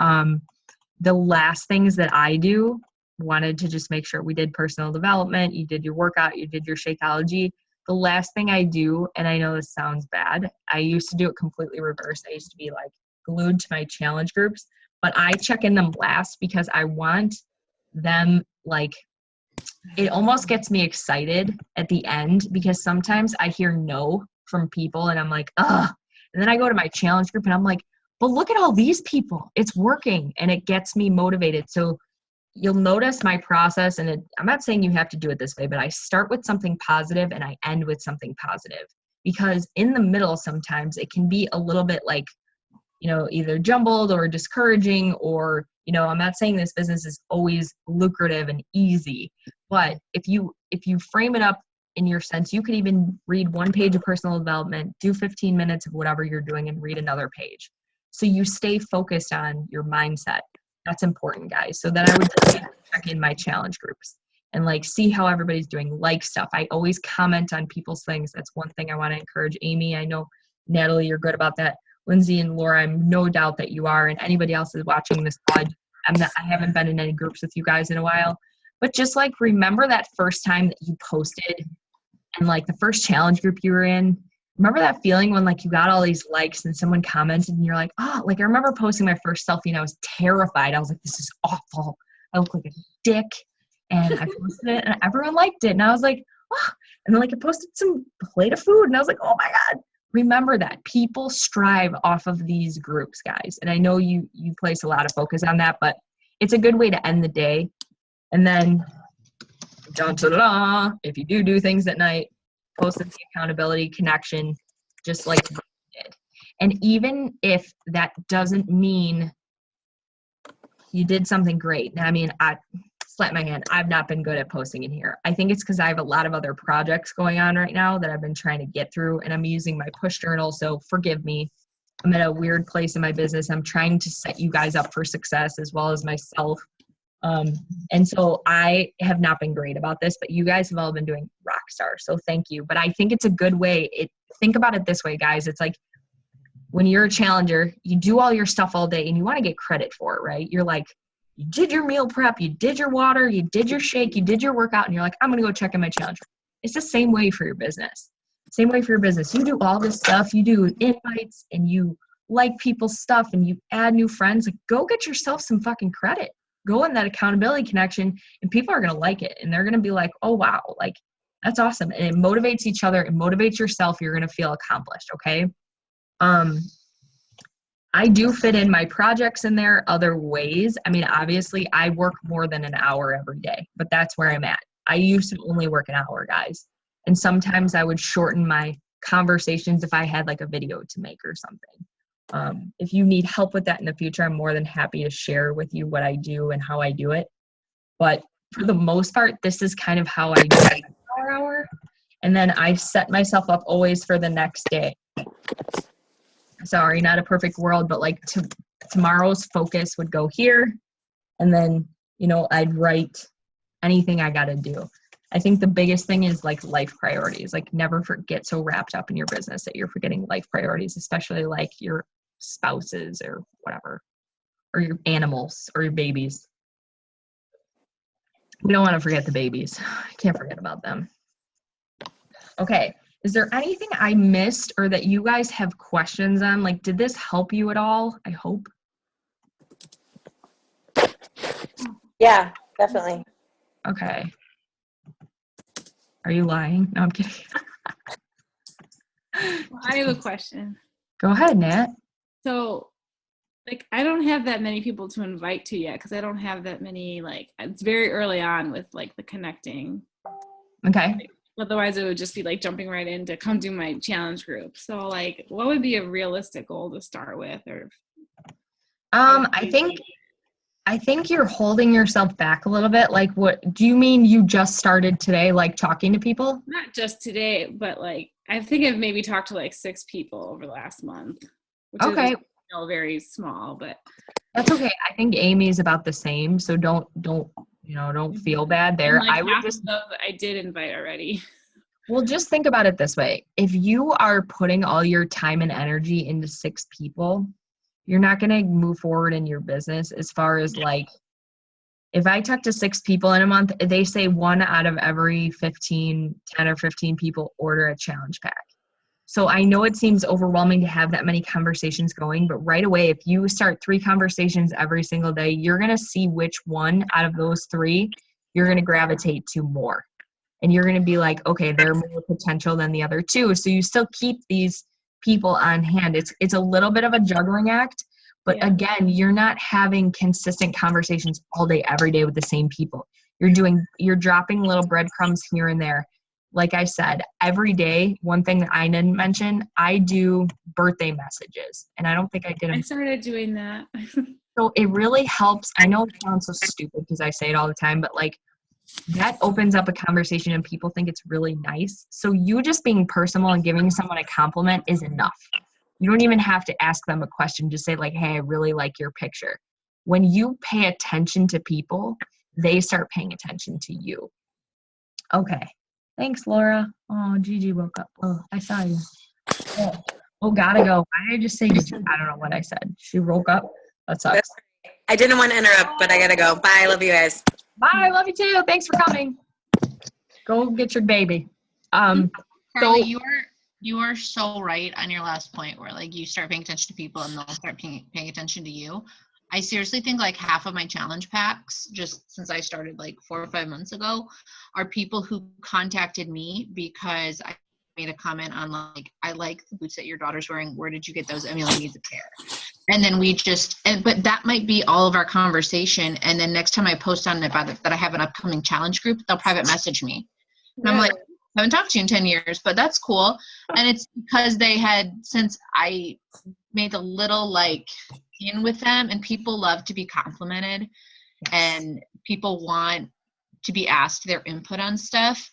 the last things that I do, wanted to just make sure we did personal development, you did your workout, you did your Shakeology. The last thing I do, and I know this sounds bad, I used to do it completely reverse. I used to be like glued to my challenge groups, but I check in them last because I want them, like, it almost gets me excited at the end, because sometimes I hear no from people and I'm like, ugh. And then I go to my challenge group and I'm like, but look at all these people. It's working, and it gets me motivated. So you'll notice my process, and I'm not saying you have to do it this way, but I start with something positive and I end with something positive, because in the middle sometimes it can be a little bit like, either jumbled or discouraging, or, I'm not saying this business is always lucrative and easy, but if you frame it up in your sense, you could even read 1 page of personal development, do 15 minutes of whatever you're doing, and read another page. So you stay focused on your mindset. That's important, guys. So then I would check in my challenge groups and like see how everybody's doing, like stuff. I always comment on people's things. That's one thing I want to encourage. Amy, I know, Natalie, you're good about that. Lindsay and Laura, I'm no doubt that you are, and anybody else is watching this pod. I haven't been in any groups with you guys in a while, but just like remember that first time that you posted and like the first challenge group you were in. Remember that feeling when like you got all these likes and someone commented and you're like, oh, like I remember posting my first selfie and I was terrified. I was like, this is awful. I look like a dick. And I posted it and everyone liked it. And I was like, oh, and then like I posted some plate of food and I was like, oh my God. Remember that people strive off of these groups, guys. And I know you place a lot of focus on that, but it's a good way to end the day. And then, if you do things at night, post the accountability connection, just like you did. And even if that doesn't mean you did something great, I mean, I slap my hand. I've not been good at posting in here. I think it's because I have a lot of other projects going on right now that I've been trying to get through, and I'm using my push journal, so forgive me. I'm at a weird place in my business. I'm trying to set you guys up for success as well as myself. And so I have not been great about this, but you guys have all been doing rock star. So thank you. But I think it's a good way. Think about it this way, guys. It's like when you're a challenger, you do all your stuff all day and you want to get credit for it, right? You're like, you did your meal prep, you did your water, you did your shake, you did your workout, and you're like, I'm going to go check in my challenge. It's the same way for your business. Same way for your business. You do all this stuff, you do invites and you like people's stuff and you add new friends. Like, go get yourself some fucking credit. Go in that accountability connection and people are going to like it. And they're going to be like, oh, wow, like that's awesome. And it motivates each other. It motivates yourself. You're going to feel accomplished. Okay. I do fit in my projects in there other ways. I mean, obviously I work more than an hour every day, but that's where I'm at. I used to only work an hour, guys. And sometimes I would shorten my conversations if I had like a video to make or something. If you need help with that in the future, I'm more than happy to share with you what I do and how I do it. But for the most part, this is kind of how I do it per hour. And then I set myself up always for the next day. Sorry, not a perfect world, but like tomorrow's focus would go here. And then, I'd write anything I got to do. I think the biggest thing is like life priorities. Like never get so wrapped up in your business that you're forgetting life priorities, especially like your spouses or whatever, or your animals or your babies. We don't want to forget the babies. Can't forget about them. Okay. Is there anything I missed or that you guys have questions on? Like, did this help you at all? I hope. Yeah, definitely. Okay. Are you lying? No, I'm kidding. I have a question. Go ahead, Nat. So, like, I don't have that many people to invite to yet because I don't have that many, like, it's very early on with, like, the connecting. Okay. Otherwise, it would just be, like, jumping right in to come do my challenge group. So, like, what would be a realistic goal to start with? Or I think you're holding yourself back a little bit. Like, what do you mean you just started today, like talking to people? Not just today, but like, I think I've maybe talked to like 6 people over the last month, which is very small, but that's okay. I think Amy's about the same. So don't feel bad there. Like I did invite already. Well, just think about it this way. If you are putting all your time and energy into 6 people, you're not going to move forward in your business as far as like, if I talk to 6 people in a month, they say 1 out of every 10 or 15 people order a challenge pack. So I know it seems overwhelming to have that many conversations going, but right away, if you start 3 conversations every single day, you're going to see which one out of those 3 you're going to gravitate to more. And you're going to be like, okay, they're more potential than the other 2. So you still keep these people on hand. It's a little bit of a juggling act, but again, you're not having consistent conversations all day, every day with the same people. You're dropping little breadcrumbs here and there. Like I said, every day, one thing that I didn't mention, I do birthday messages. And I don't think I did them. I started doing that. So it really helps. I know it sounds so stupid because I say it all the time, but like that opens up a conversation and people think it's really nice. So you just being personal and giving someone a compliment is enough. You don't even have to ask them a question. Just say like, hey, I really like your picture. When you pay attention to people, they start paying attention to you. Okay. Thanks, Laura. Oh, Gigi woke up. Oh, I saw you. Oh, gotta go. Why did I just say Gigi? I don't know what I said. She woke up. That sucks. I didn't want to interrupt, but I gotta go. Bye. Love you guys. Bye. Love you too. Thanks for coming. Go get your baby. Carly, you are so right on your last point where like you start paying attention to people and they'll start paying attention to you. I seriously think like half of my challenge packs, just since I started like 4 or 5 months ago, are people who contacted me because I made a comment on like, I like the boots that your daughter's wearing. Where did you get those? Emily needs a pair. And then we just, but that might be all of our conversation. And then next time I post on it about it, that I have an upcoming challenge group, they'll private message me. And I'm like, I haven't talked to you in 10 years, but that's cool. And it's because they had, since I made a little like in with them, and people love to be complimented and people want to be asked their input on stuff.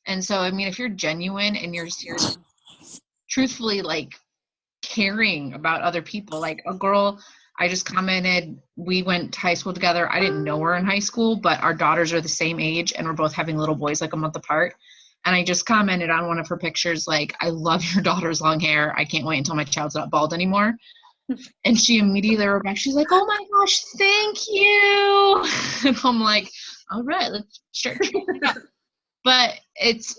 And so, I mean, if you're genuine and you're seriously, truthfully like caring about other people, like a girl, I just commented, we went to high school together. I didn't know her in high school, but our daughters are the same age and we're both having little boys like a month apart. And I just commented on one of her pictures, like, I love your daughter's long hair. I can't wait until my child's not bald anymore. And she immediately wrote back, she's like, oh my gosh, thank you. And I'm like, all right, let's start. But it's,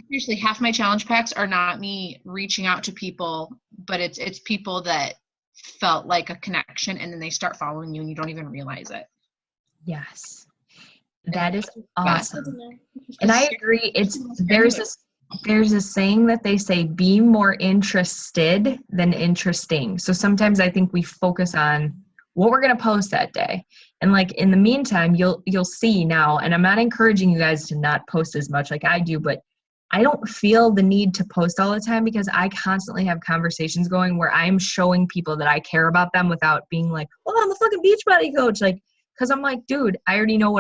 usually half my challenge packs are not me reaching out to people, but it's people that felt like a connection and then they start following you and you don't even realize it. Yes. That is awesome. And I agree. There's a saying that they say, be more interested than interesting. So sometimes I think we focus on what we're going to post that day. And like in the meantime, you'll see now, and I'm not encouraging you guys to not post as much like I do, but I don't feel the need to post all the time because I constantly have conversations going where I'm showing people that I care about them without being like, oh, I'm a fucking Beachbody coach. Like, cause I'm like, dude, I already know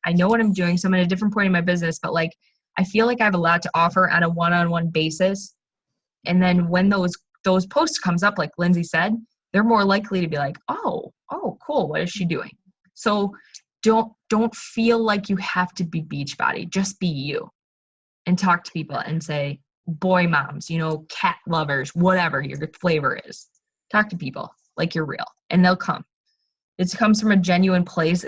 I know what I'm doing. So I'm at a different point in my business, but like, I feel like I have a lot to offer on a one-on-one basis. And then when those posts comes up, like Lindsay said, they're more likely to be like, oh, cool. What is she doing? So don't feel like you have to be Beachbody. Just be you and talk to people and say, boy moms, cat lovers, whatever your flavor is. Talk to people like you're real and they'll come. It comes from a genuine place.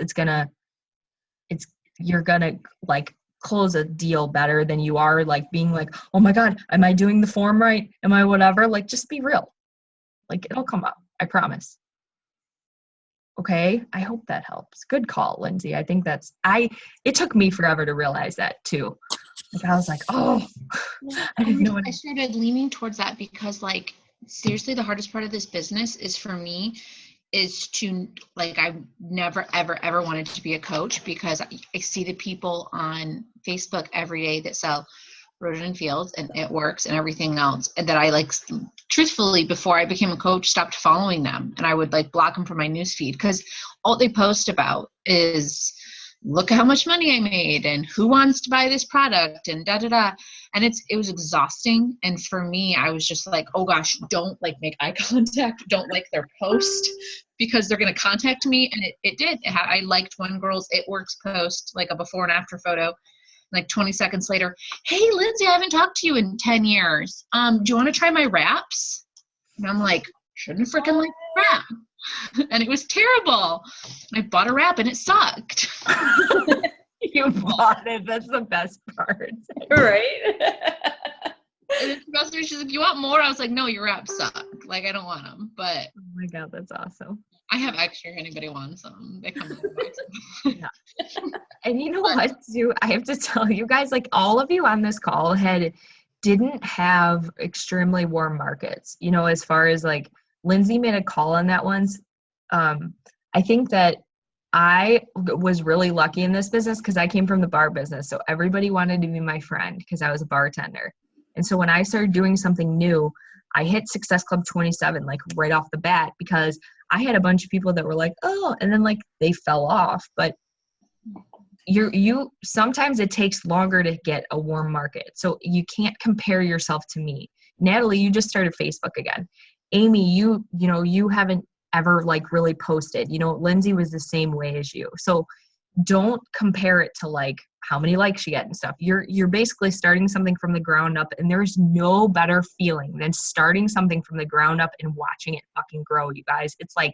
You're gonna like close a deal better than you are like being like, oh my God, am I doing the form right? Am I whatever? Like, just be real. Like, it'll come up. I promise. Okay. I hope that helps. Good call, Lindsay. I think it took me forever to realize that too. Like, I was like, oh, I didn't know I started leaning towards that because like, seriously, the hardest part of this business is for me is to like, I never, ever, ever wanted to be a coach because I see the people on Facebook every day that sell Roden Fields and It Works and everything else. And that I like, truthfully, before I became a coach, stopped following them. And I would like block them from my newsfeed because all they post about is look how much money I made and who wants to buy this product and da-da-da. And it was exhausting. And for me, I was just like, oh gosh, don't like make eye contact. Don't like their post because they're going to contact me. And it did. I liked one girl's It Works post, like a before and after photo. Like 20 seconds later, hey, Lindsay, I haven't talked to you in 10 years. Do you want to try my wraps? And I'm like, shouldn't freaking like wrap. And it was terrible. I bought a wrap and it sucked. You bought it. That's the best part. Right? And it's like, you want more? I was like, no, your wraps suck. Like, I don't want them. But Oh my God, that's awesome. I have extra if anybody wants them. They come in the box. And you know what, too? I have to tell you guys, like all of you on this call didn't have extremely warm markets, you know, as far as like Lindsay made a call on that once. I think that I was really lucky in this business because I came from the bar business. So everybody wanted to be my friend because I was a bartender. And so when I started doing something new, I hit Success Club 27, like right off the bat, because I had a bunch of people that were like, oh, and then like they fell off. But you sometimes it takes longer to get a warm market. So you can't compare yourself to me. Natalie, you just started Facebook again. Amy, you know, you haven't ever like really posted, you know, Lindsay was the same way as you. So don't compare it to like how many likes you get and stuff. You're basically starting something from the ground up, and there's no better feeling than starting something from the ground up and watching it fucking grow, you guys. It's like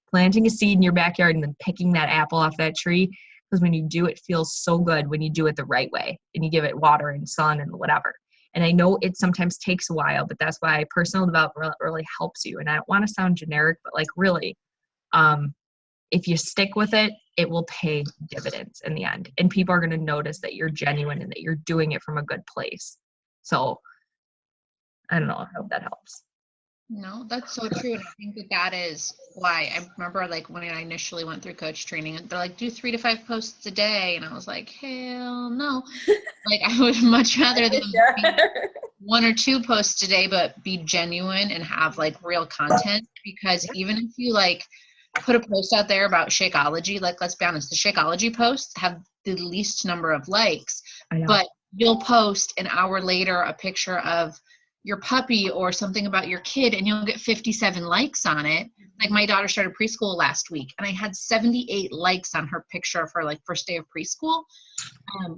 planting a seed in your backyard and then picking that apple off that tree. Because when you do, it feels so good when you do it the right way and you give it water and sun and whatever. And I know it sometimes takes a while, but that's why personal development really helps you. And I don't want to sound generic, but like really, if you stick with it, it will pay dividends in the end. And people are going to notice that you're genuine and that you're doing it from a good place. So I don't know. I hope that helps. No, that's so true. And I think that is why I remember like when I initially went through coach training, they're like, do 3 to 5 posts a day. And I was like, hell no. Like I would much rather than 1 or 2 posts a day, but be genuine and have like real content. Because even if you like put a post out there about Shakeology, like let's be honest, the Shakeology posts have the least number of likes, but you'll post an hour later a picture of your puppy or something about your kid and you'll get 57 likes on it. Like my daughter started preschool last week and I had 78 likes on her picture of her like first day of preschool.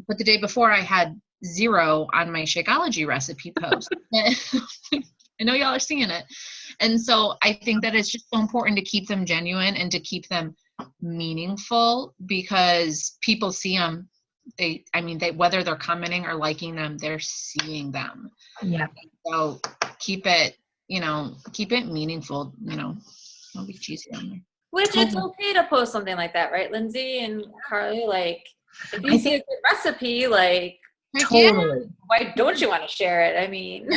But the day before I had 0 on my Shakeology recipe post. I know y'all are seeing it. And so I think that it's just so important to keep them genuine and to keep them meaningful because people see them. They whether they're commenting or liking them, they're seeing them. Yeah. So keep it meaningful, don't be cheesy on there. Which it's okay to post something like that, right, Lindsay and Carly? Like, if you see a good recipe, like, totally. Why don't you want to share it? I mean,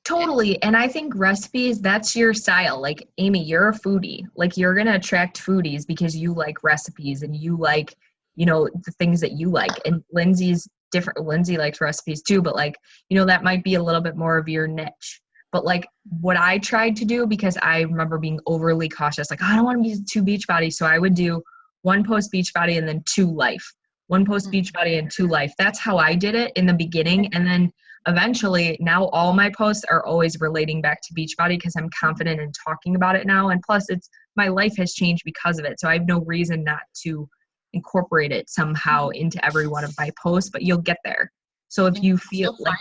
totally. And I think recipes, that's your style. Like, Amy, you're a foodie. Like, you're going to attract foodies because you like recipes and you like, you know, the things that you like. And Lindsay's different. Lindsay likes recipes too, but like, you know, that might be a little bit more of your niche. But like what I tried to do, because I remember being overly cautious, like I don't want to be too Beachbody. So I would do 1 post Beachbody and then 2 life. 1 post Beachbody and 2 life. That's how I did it in the beginning. And then eventually now all my posts are always relating back to Beachbody because I'm confident in talking about it now. And plus my life has changed because of it. So I have no reason not to incorporate it somehow into every one of my posts, but you'll get there. So if you feel like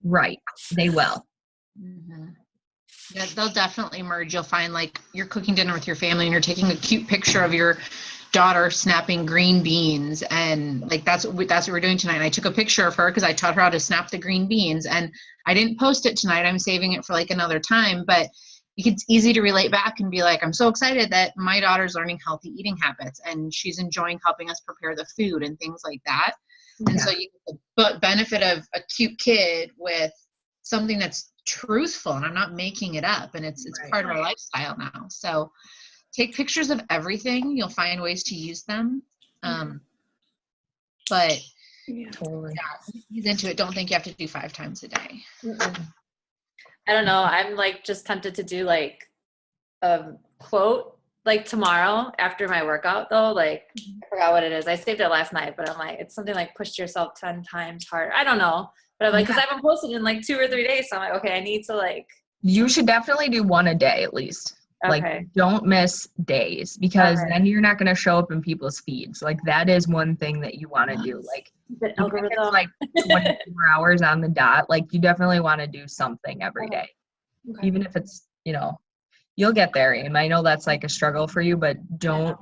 right, they will. Mm-hmm. Yeah, they'll definitely merge. You'll find like you're cooking dinner with your family and you're taking a cute picture of your daughter snapping green beans, and like that's what we're doing tonight. And I took a picture of her because I taught her how to snap the green beans, and I didn't post it tonight. I'm saving it for like another time, but it's easy to relate back and be like, I'm so excited that my daughter's learning healthy eating habits and she's enjoying helping us prepare the food and things like that. Yeah. And so you get the benefit of a cute kid with something that's truthful, and I'm not making it up, and it's right. Part of our lifestyle now. So take pictures of everything. You'll find ways to use them. But totally. Yeah, he's into it. Don't think you have to do 5 times a day. I don't know. I'm like just tempted to do like a quote like tomorrow after my workout though. Like I forgot what it is. I saved it last night, but I'm like, it's something like push yourself 10 times harder. I don't know. But I'm like, because I haven't posted in like 2 or 3 days. So I'm like, okay, I need to like. You should definitely do 1 a day at least. Okay. Like don't miss days because then you're not going to show up in people's feeds. Like that is one thing that you want to do. Like algorithm. It's like 24 hours on the dot. Like you definitely want to do something every day. Okay. Even if it's, you know, you'll get there. And I know that's like a struggle for you, but don't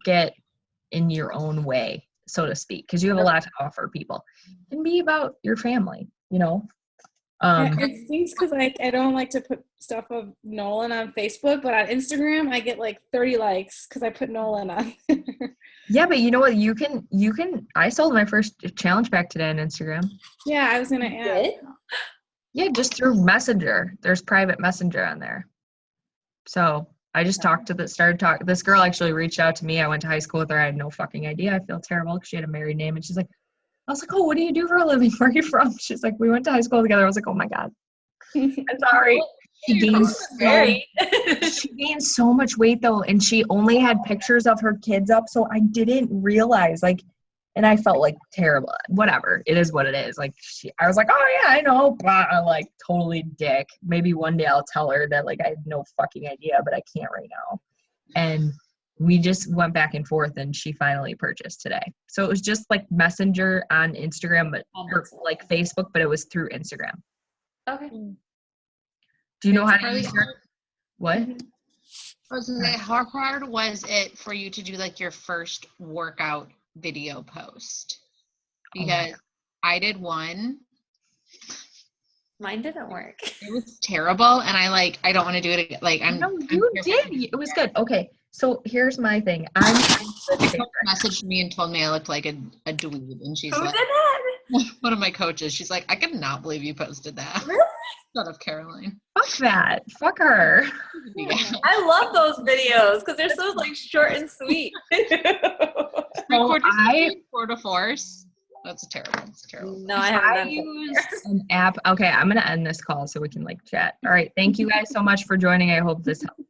get in your own way, so to speak, because you have a lot to offer people. And be about your family, you know. It stinks because I don't like to put stuff of Nolan on Facebook, but on Instagram I get like 30 likes because I put Nolan on. Yeah, but you know what? You can. I sold my first challenge pack today on Instagram. Yeah, I was gonna ask. Yeah, just through Messenger. There's private Messenger on there. So I just this girl actually reached out to me. I went to high school with her. I had no fucking idea. I feel terrible because she had a married name. And she's like, I was like, oh, what do you do for a living? Where are you from? She's like, we went to high school together. I was like, oh my God. I'm sorry. She gained so much weight though. And she only had pictures of her kids up. So I didn't realize and I felt like terrible. Whatever. It is what it is. Like I was like, oh yeah, I know. But I'm like totally dick. Maybe one day I'll tell her that like I have no fucking idea, but I can't right now. And we just went back and forth and she finally purchased today. So it was just like Messenger on Instagram, but or like Facebook, but it was through Instagram. Okay. Do you know how to use your, what? I was gonna say, how hard was it for you to do like your first workout video post? Because I did one. Mine didn't work. It was terrible, and I don't want to do it again. Like No, you did. It was good. Okay, so here's my thing. I'm messaged me and told me I looked like a dweeb, and she's Who like, did that? one of my coaches. She's like, I cannot believe you posted that. Really? Shut up, Caroline. Fuck that. Fuck her. Yeah. I love those videos because they're so like short and sweet. Tour de force. That's terrible. It's terrible. No, I haven't. I use an app. Okay, I'm gonna end this call so we can like chat. All right. Thank you guys so much for joining. I hope this helped.